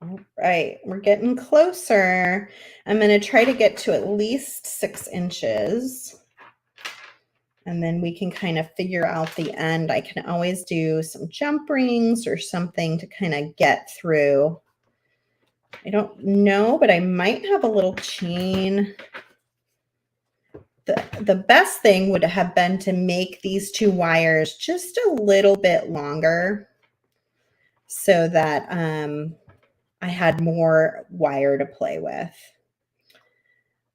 All right, we're getting closer. I'm going to try to get to at least 6 inches. And then we can kind of figure out the end. I can always do some jump rings or something to kind of get through. I don't know, but I might have a little chain. The best thing would have been to make these 2 wires just a little bit longer so that I had more wire to play with.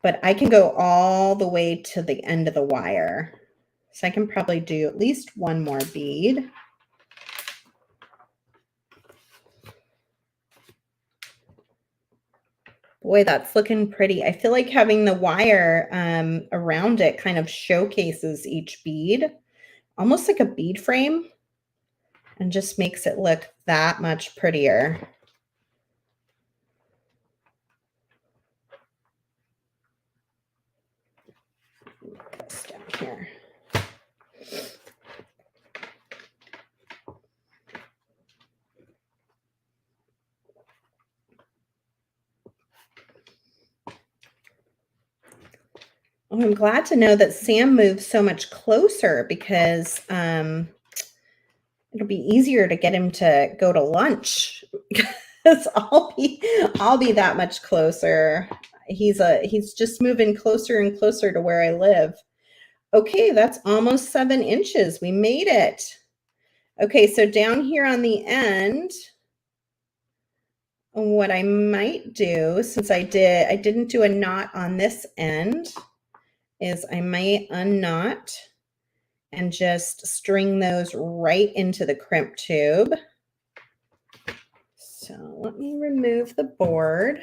But I can go all the way to the end of the wire. So I can probably do at least one more bead. Boy, that's looking pretty. I feel like having the wire around it kind of showcases each bead, almost like a bead frame, and just makes it look that much prettier. Put this down here. Oh, I'm glad to know that Sam moves so much closer because it'll be easier to get him to go to lunch because I'll be that much closer. He's just moving closer and closer to where I live. Okay, that's almost 7 inches. We made it. Okay, so down here on the end, what I might do, since I didn't do a knot on this end, is I might unknot and just string those right into the crimp tube. So let me remove the board.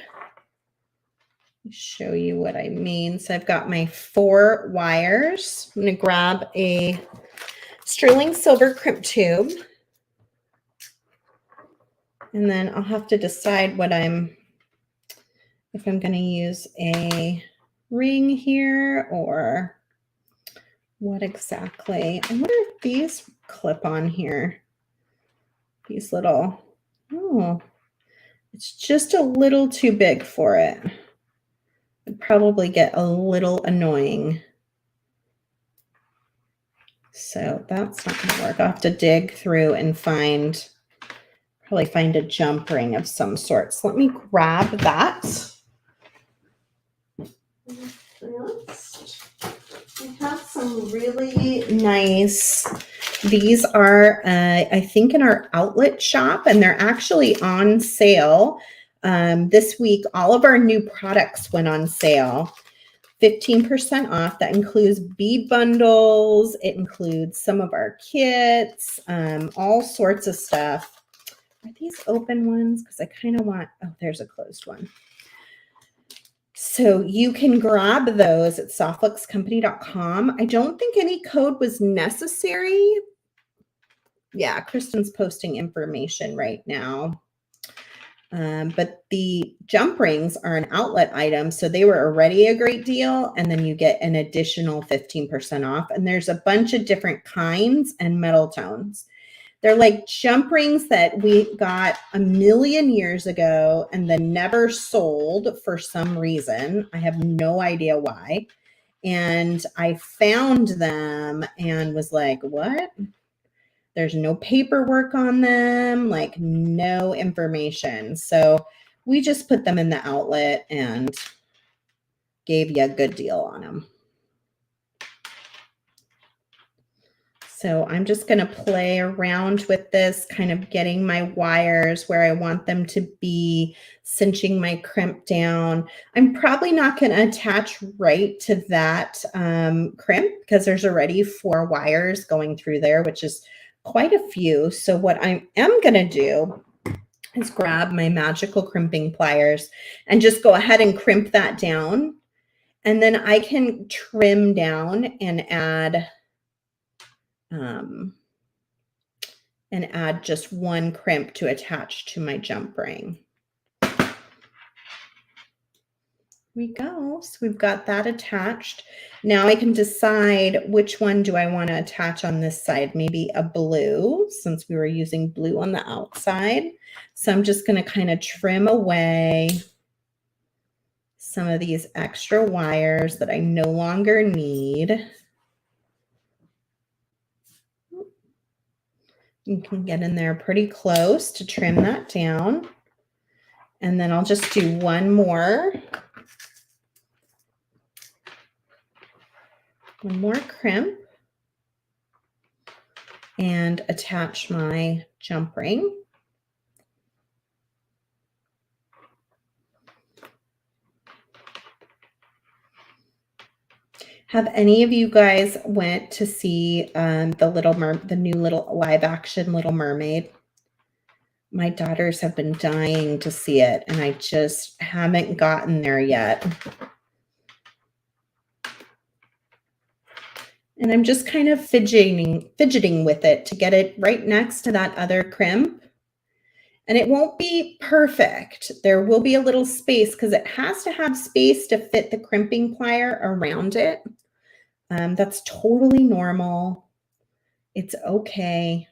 Show you what I mean. So I've got my 4 wires. I'm going to grab a sterling silver crimp tube. And then I'll have to decide if I'm going to use a ring here or what exactly. I wonder if these clip on here. These little, oh, it's just a little too big for it. It'd probably get a little annoying. So that's not going to work. I'll have to dig through and probably find a jump ring of some sort. So let me grab that. I have some really nice, these are, I think in our outlet shop, and they're actually on sale. This week, all of our new products went on sale. 15% off. That includes bead bundles. It includes some of our kits, all sorts of stuff. Are these open ones? Because I kind of want, oh, there's a closed one. So you can grab those at softluxcompany.com. I don't think any code was necessary. Yeah, Kristen's posting information right now. But the jump rings are an outlet item, so they were already a great deal, and then you get an additional 15% off. And there's a bunch of different kinds and metal tones. They're like jump rings that we got a million years ago and then never sold for some reason. I have no idea why. And I found them and was like, what? There's no paperwork on them, like no information. So we just put them in the outlet and gave you a good deal on them. So I'm just going to play around with this, kind of getting my wires where I want them to be, cinching my crimp down. I'm probably not going to attach right to that crimp because there's already 4 wires going through there, which is quite a few. So what I am going to do is grab my magical crimping pliers and just go ahead and crimp that down. And then I can trim down and add just 1 crimp to attach to my jump ring. We go. So we've got that attached. Now I can decide which one do I want to attach on this side. Maybe a blue, since we were using blue on the outside. So I'm just going to kind of trim away some of these extra wires that I no longer need. You can get in there pretty close to trim that down. And then I'll just do one more crimp and attach my jump ring. Have any of you guys went to see the new little live action Little Mermaid? My daughters have been dying to see it, and I just haven't gotten there yet. And I'm just kind of fidgeting with it to get it right next to that other crimp. And it won't be perfect. There will be a little space because it has to have space to fit the crimping plier around it. That's totally normal. It's okay.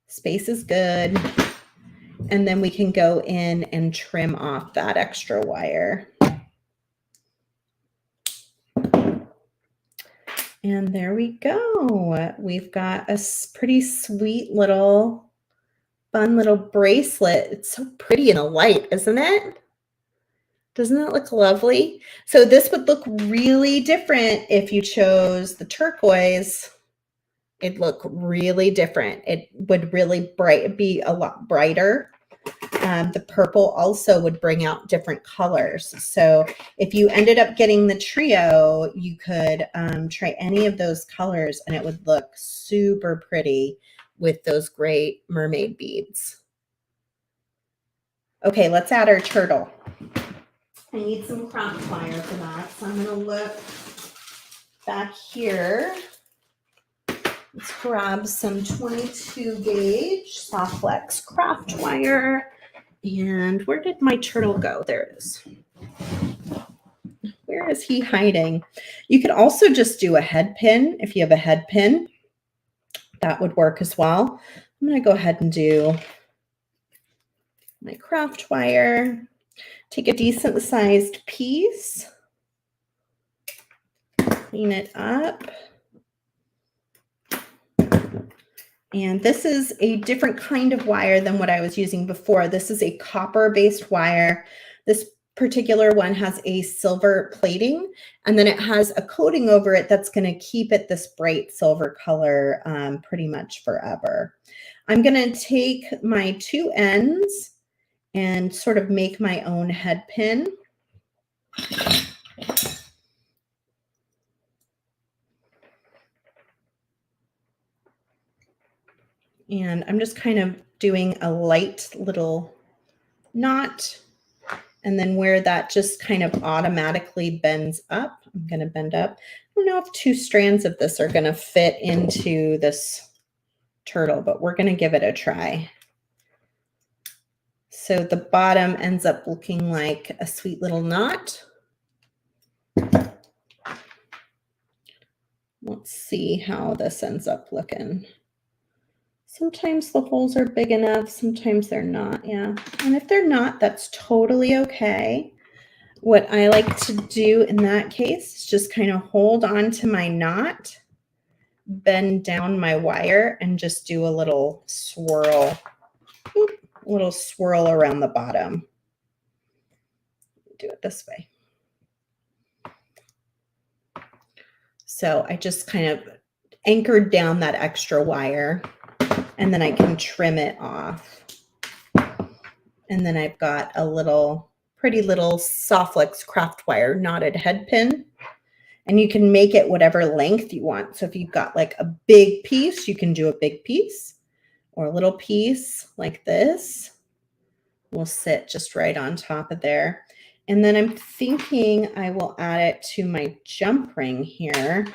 Space is good. And then we can go in and trim off that extra wire. And there we go. We've got a pretty sweet little, fun little bracelet. It's so pretty in the light, isn't it? Doesn't it look lovely? So this would look really different if you chose the turquoise. It'd look really different. It would really be a lot brighter. The purple also would bring out different colors. So if you ended up getting the trio, you could try any of those colors and it would look super pretty with those great mermaid beads. Okay, let's add our turtle. I need some craft plier for that. So I'm going to look back here. Let's grab some 22 gauge Softflex craft wire. And where did my turtle go? There it is. Where is he hiding? You could also just do a head pin. If you have a head pin, that would work as well. I'm going to go ahead and do my craft wire. Take a decent sized piece. Clean it up. And this is a different kind of wire than what I was using before. This is a copper-based wire. This particular one has a silver plating, and then it has a coating over it that's going to keep it this bright silver color pretty much forever. I'm going to take my 2 ends and sort of make my own head pin. And I'm just kind of doing a light little knot. And then where that just kind of automatically bends up, I'm going to bend up. I don't know if 2 strands of this are going to fit into this turtle, but we're going to give it a try. So the bottom ends up looking like a sweet little knot. Let's see how this ends up looking. Sometimes the holes are big enough, sometimes they're not, yeah. And if they're not, that's totally okay. What I like to do in that case is just kind of hold on to my knot, bend down my wire, and just do a little swirl, around the bottom. Do it this way. So I just kind of anchored down that extra wire, and then I can trim it off. And then I've got a pretty little Softflex craft wire knotted head pin. And you can make it whatever length you want. So if you've got like a big piece, you can do a big piece, or a little piece like this will sit just right on top of there. And then I'm thinking I will add it to my jump ring here.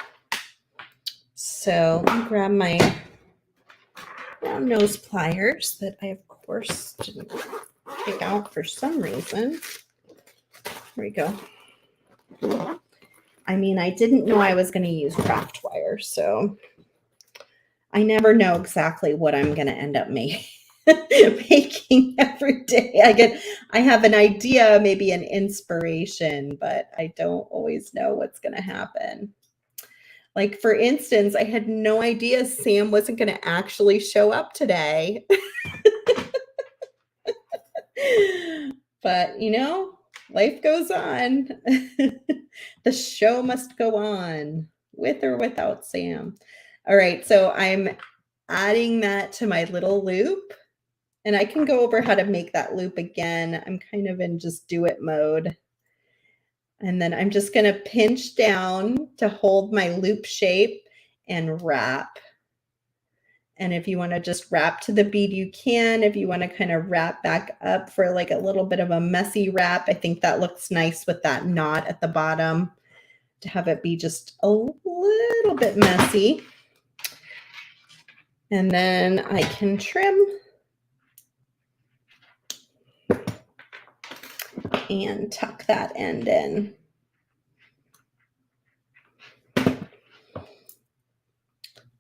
So let me grab my round nose pliers that I, of course, didn't take out for some reason. There we go. I mean, I didn't know I was going to use craft wire, so I never know exactly what I'm going to end up making every day. I have an idea, maybe an inspiration, but I don't always know what's going to happen. Like, for instance, I had no idea Sam wasn't going to actually show up today. But, you know, life goes on. The show must go on, with or without Sam. All right, so I'm adding that to my little loop. And I can go over how to make that loop again. I'm kind of in just do it mode. And then I'm just going to pinch down to hold my loop shape and wrap. And if you want to just wrap to the bead, you can. If you want to kind of wrap back up for like a little bit of a messy wrap, I think that looks nice with that knot at the bottom, to have it be just a little bit messy. And then I can trim and tuck that end in.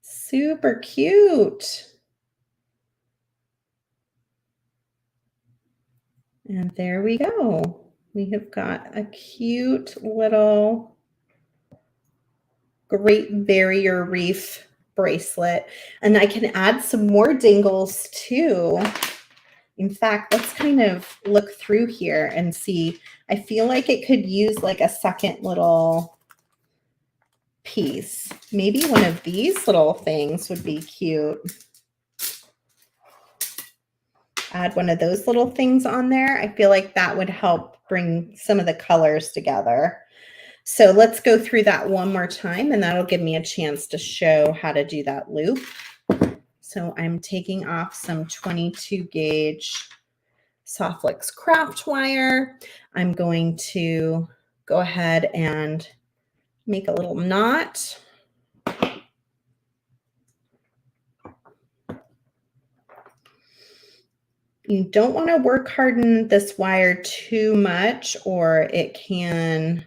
Super cute. And there we go. We have got a cute little Great Barrier Reef bracelet. And I can add some more dingles too. In fact, let's kind of look through here and see. I feel like it could use like a second little piece. Maybe one of these little things would be cute. Add one of those little things on there. I feel like that would help bring some of the colors together. So let's go through that one more time, and that'll give me a chance to show how to do that loop. So I'm taking off some 22 gauge Softflex craft wire. I'm going to go ahead and make a little knot. You don't want to work harden this wire too much, or it can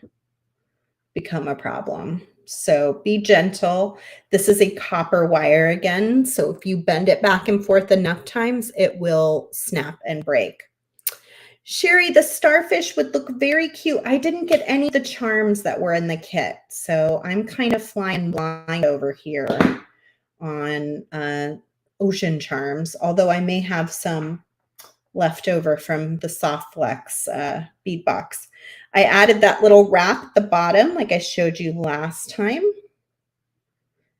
become a problem. So be gentle. This is a copper wire again, so if you bend it back and forth enough times, it will snap and break. Sherry, the starfish would look very cute. I didn't get any of the charms that were in the kit, so I'm kind of flying blind over here on ocean charms, although I may have some left over from the Softflex bead box. I added that little wrap at the bottom like I showed you last time.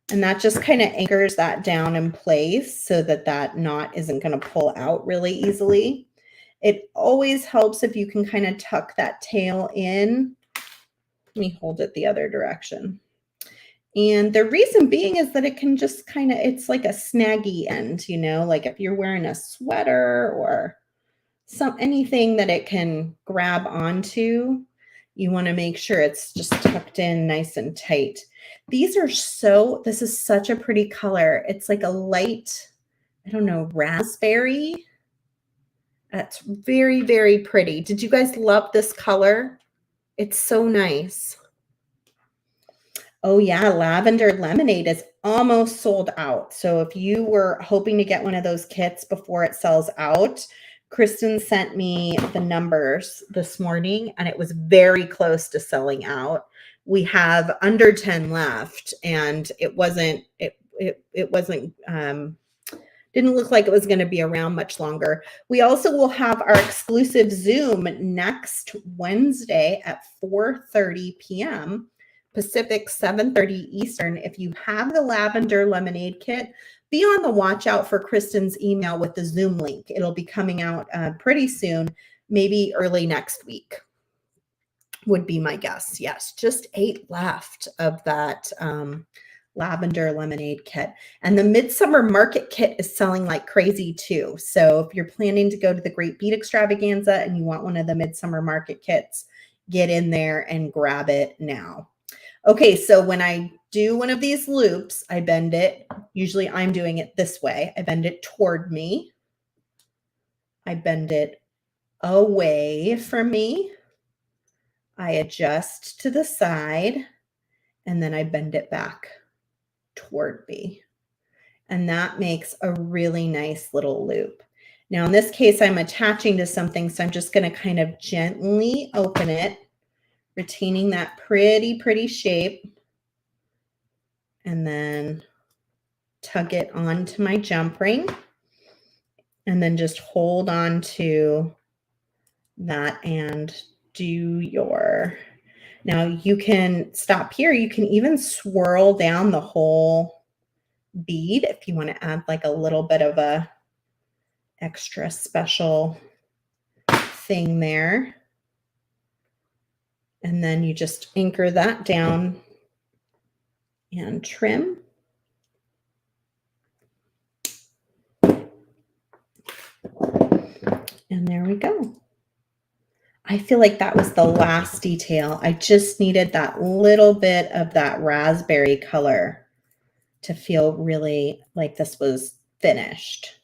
And that just kind of anchors that down in place so that that knot isn't going to pull out really easily. It always helps if you can kind of tuck that tail in. Let me hold it the other direction. And the reason being is that it can just kind of, it's like a snaggy end, you know, like if you're wearing a sweater or anything that it can grab onto, you want to make sure it's just tucked in nice and tight. This is such a pretty color. It's like a light, I don't know, raspberry. That's very, very pretty. Did you guys love this color? It's so nice. Oh yeah, lavender lemonade is almost sold out. So if you were hoping to get one of those kits before it sells out, Kristen sent me the numbers this morning and it was very close to selling out. We have under 10 left and it wasn't didn't look like it was going to be around much longer. We also will have our exclusive Zoom next Wednesday at 4:30 p.m. Pacific, 7:30 Eastern. If you have the lavender lemonade kit, be on the watch out for Kristen's email with the Zoom link. It'll be coming out pretty soon, maybe early next week would be my guess. Yes, just 8 left of that lavender lemonade kit. And the Midsummer Market kit is selling like crazy too. So if you're planning to go to the Great Bead Extravaganza and you want one of the Midsummer Market kits, get in there and grab it now. Okay, so when I do one of these loops, I bend it. Usually I'm doing it this way. I bend it toward me. I bend it away from me. I adjust to the side, and then I bend it back toward me. And that makes a really nice little loop. Now, in this case, I'm attaching to something, so I'm just going to kind of gently open it, retaining that pretty, pretty shape, and then tug it onto my jump ring, and then just hold on to that and do your... Now, you can stop here. You can even swirl down the whole bead if you want to add like a little bit of a extra special thing there. And then you just anchor that down and trim. And there we go. I feel like that was the last detail. I just needed that little bit of that raspberry color to feel really like this was finished.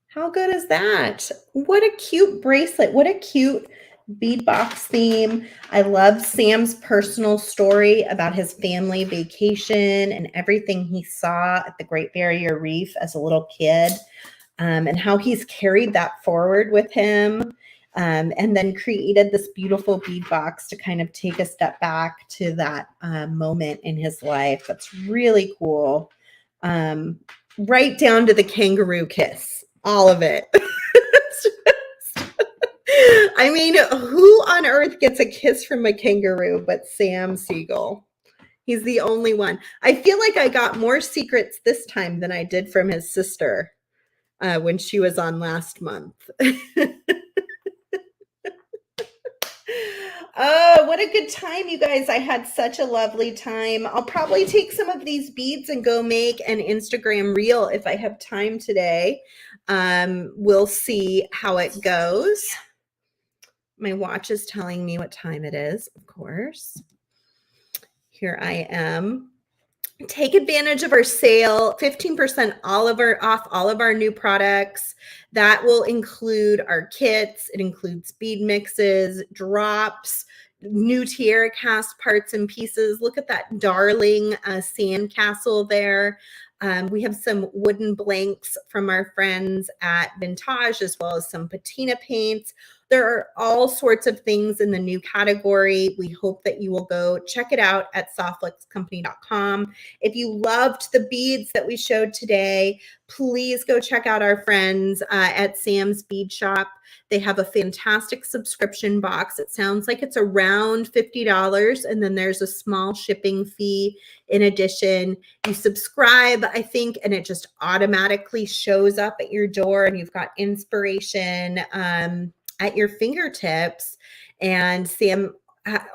How good is that? What a cute bracelet. What a cute bead box theme. I love Sam's personal story about his family vacation and everything he saw at the Great Barrier Reef as a little kid, and how he's carried that forward with him, and then created this beautiful bead box to kind of take a step back to that moment in his life. That's really cool. Right down to the kangaroo kiss, all of it. I mean, who on earth gets a kiss from a kangaroo but Sam Siegel? He's the only one. I feel like I got more secrets this time than I did from his sister when she was on last month. Oh, what a good time, you guys. I had such a lovely time. I'll probably take some of these beads and go make an Instagram reel if I have time today. We'll see how it goes. My watch is telling me what time it is, of course. Here I am. Take advantage of our sale, 15% off all of our new products. That will include our kits. It includes bead mixes, drops, new tiara cast parts and pieces. Look at that darling sand castle there. We have some wooden blanks from our friends at Vintage, as well as some patina paints. There are all sorts of things in the new category. We hope that you will go check it out at softflexcompany.com. If you loved the beads that we showed today, please go check out our friends at Sam's Bead Shop. They have a fantastic subscription box. It sounds like it's around $50, and then there's a small shipping fee in addition. You subscribe, I think, and it just automatically shows up at your door, and you've got inspiration at your fingertips. And Sam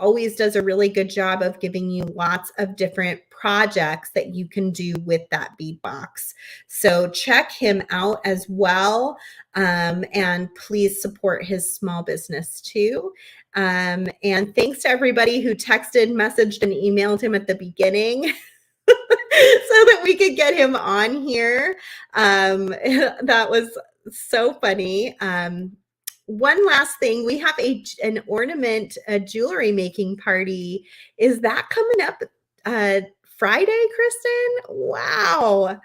always does a really good job of giving you lots of different projects that you can do with that bead box. So check him out as well. And please support his small business too. And thanks to everybody who texted, messaged, and emailed him at the beginning. So that we could get him on here. That was so funny. One last thing, we have an ornament jewelry making party. Is that coming up Friday, Kristen? Wow.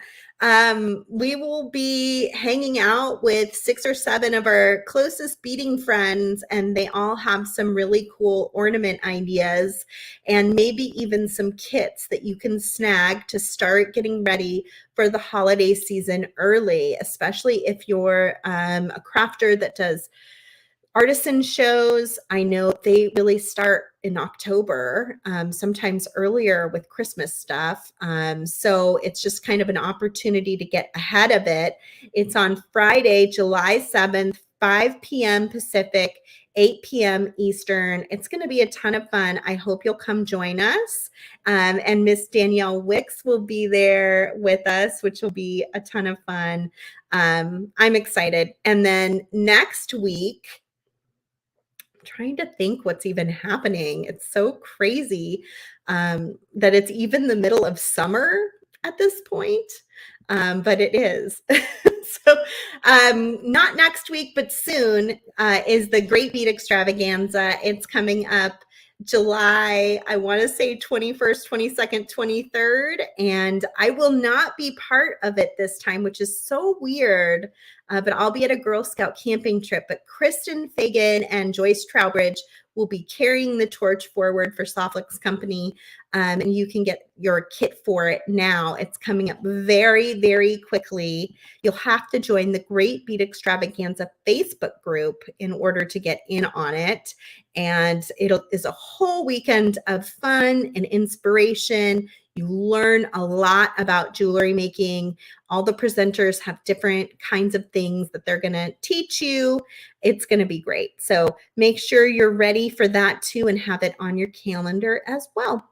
We will be hanging out with 6 or 7 of our closest beading friends, and they all have some really cool ornament ideas and maybe even some kits that you can snag to start getting ready for the holiday season early, especially if you're a crafter that does artisan shows. I know they really start in October, sometimes earlier with Christmas stuff. So it's just kind of an opportunity to get ahead of it. It's on Friday, July 7th, 5 p.m. Pacific, 8 p.m. Eastern. It's going to be a ton of fun. I hope you'll come join us. And Miss Danielle Wicks will be there with us, which will be a ton of fun. I'm excited. And then next week, trying to think what's even happening. It's so crazy that it's even the middle of summer at this point, but it is. So not next week, but soon is the Great Bead Extravaganza. It's coming up July, I want to say 21st, 22nd, 23rd, and I will not be part of it this time, which is so weird, but I'll be at a Girl Scout camping trip. But Kristen Fagan and Joyce Trowbridge will be carrying the torch forward for Softflix Company, and you can get your kit for it now. It's coming up very, very quickly. You'll have to join the Great Bead Extravaganza Facebook group in order to get in on it. And it is a whole weekend of fun and inspiration. You learn a lot about jewelry making. All the presenters have different kinds of things that they're going to teach you. It's going to be great. So make sure you're ready for that too and have it on your calendar as well.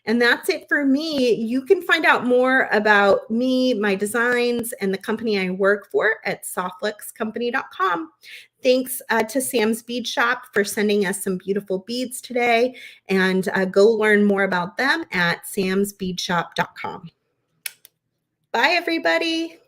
And that's it for me. You can find out more about me, my designs, and the company I work for at softflixcompany.com. Thanks to Sam's Bead Shop for sending us some beautiful beads today. And go learn more about them at samsbeadshop.com. Bye, everybody.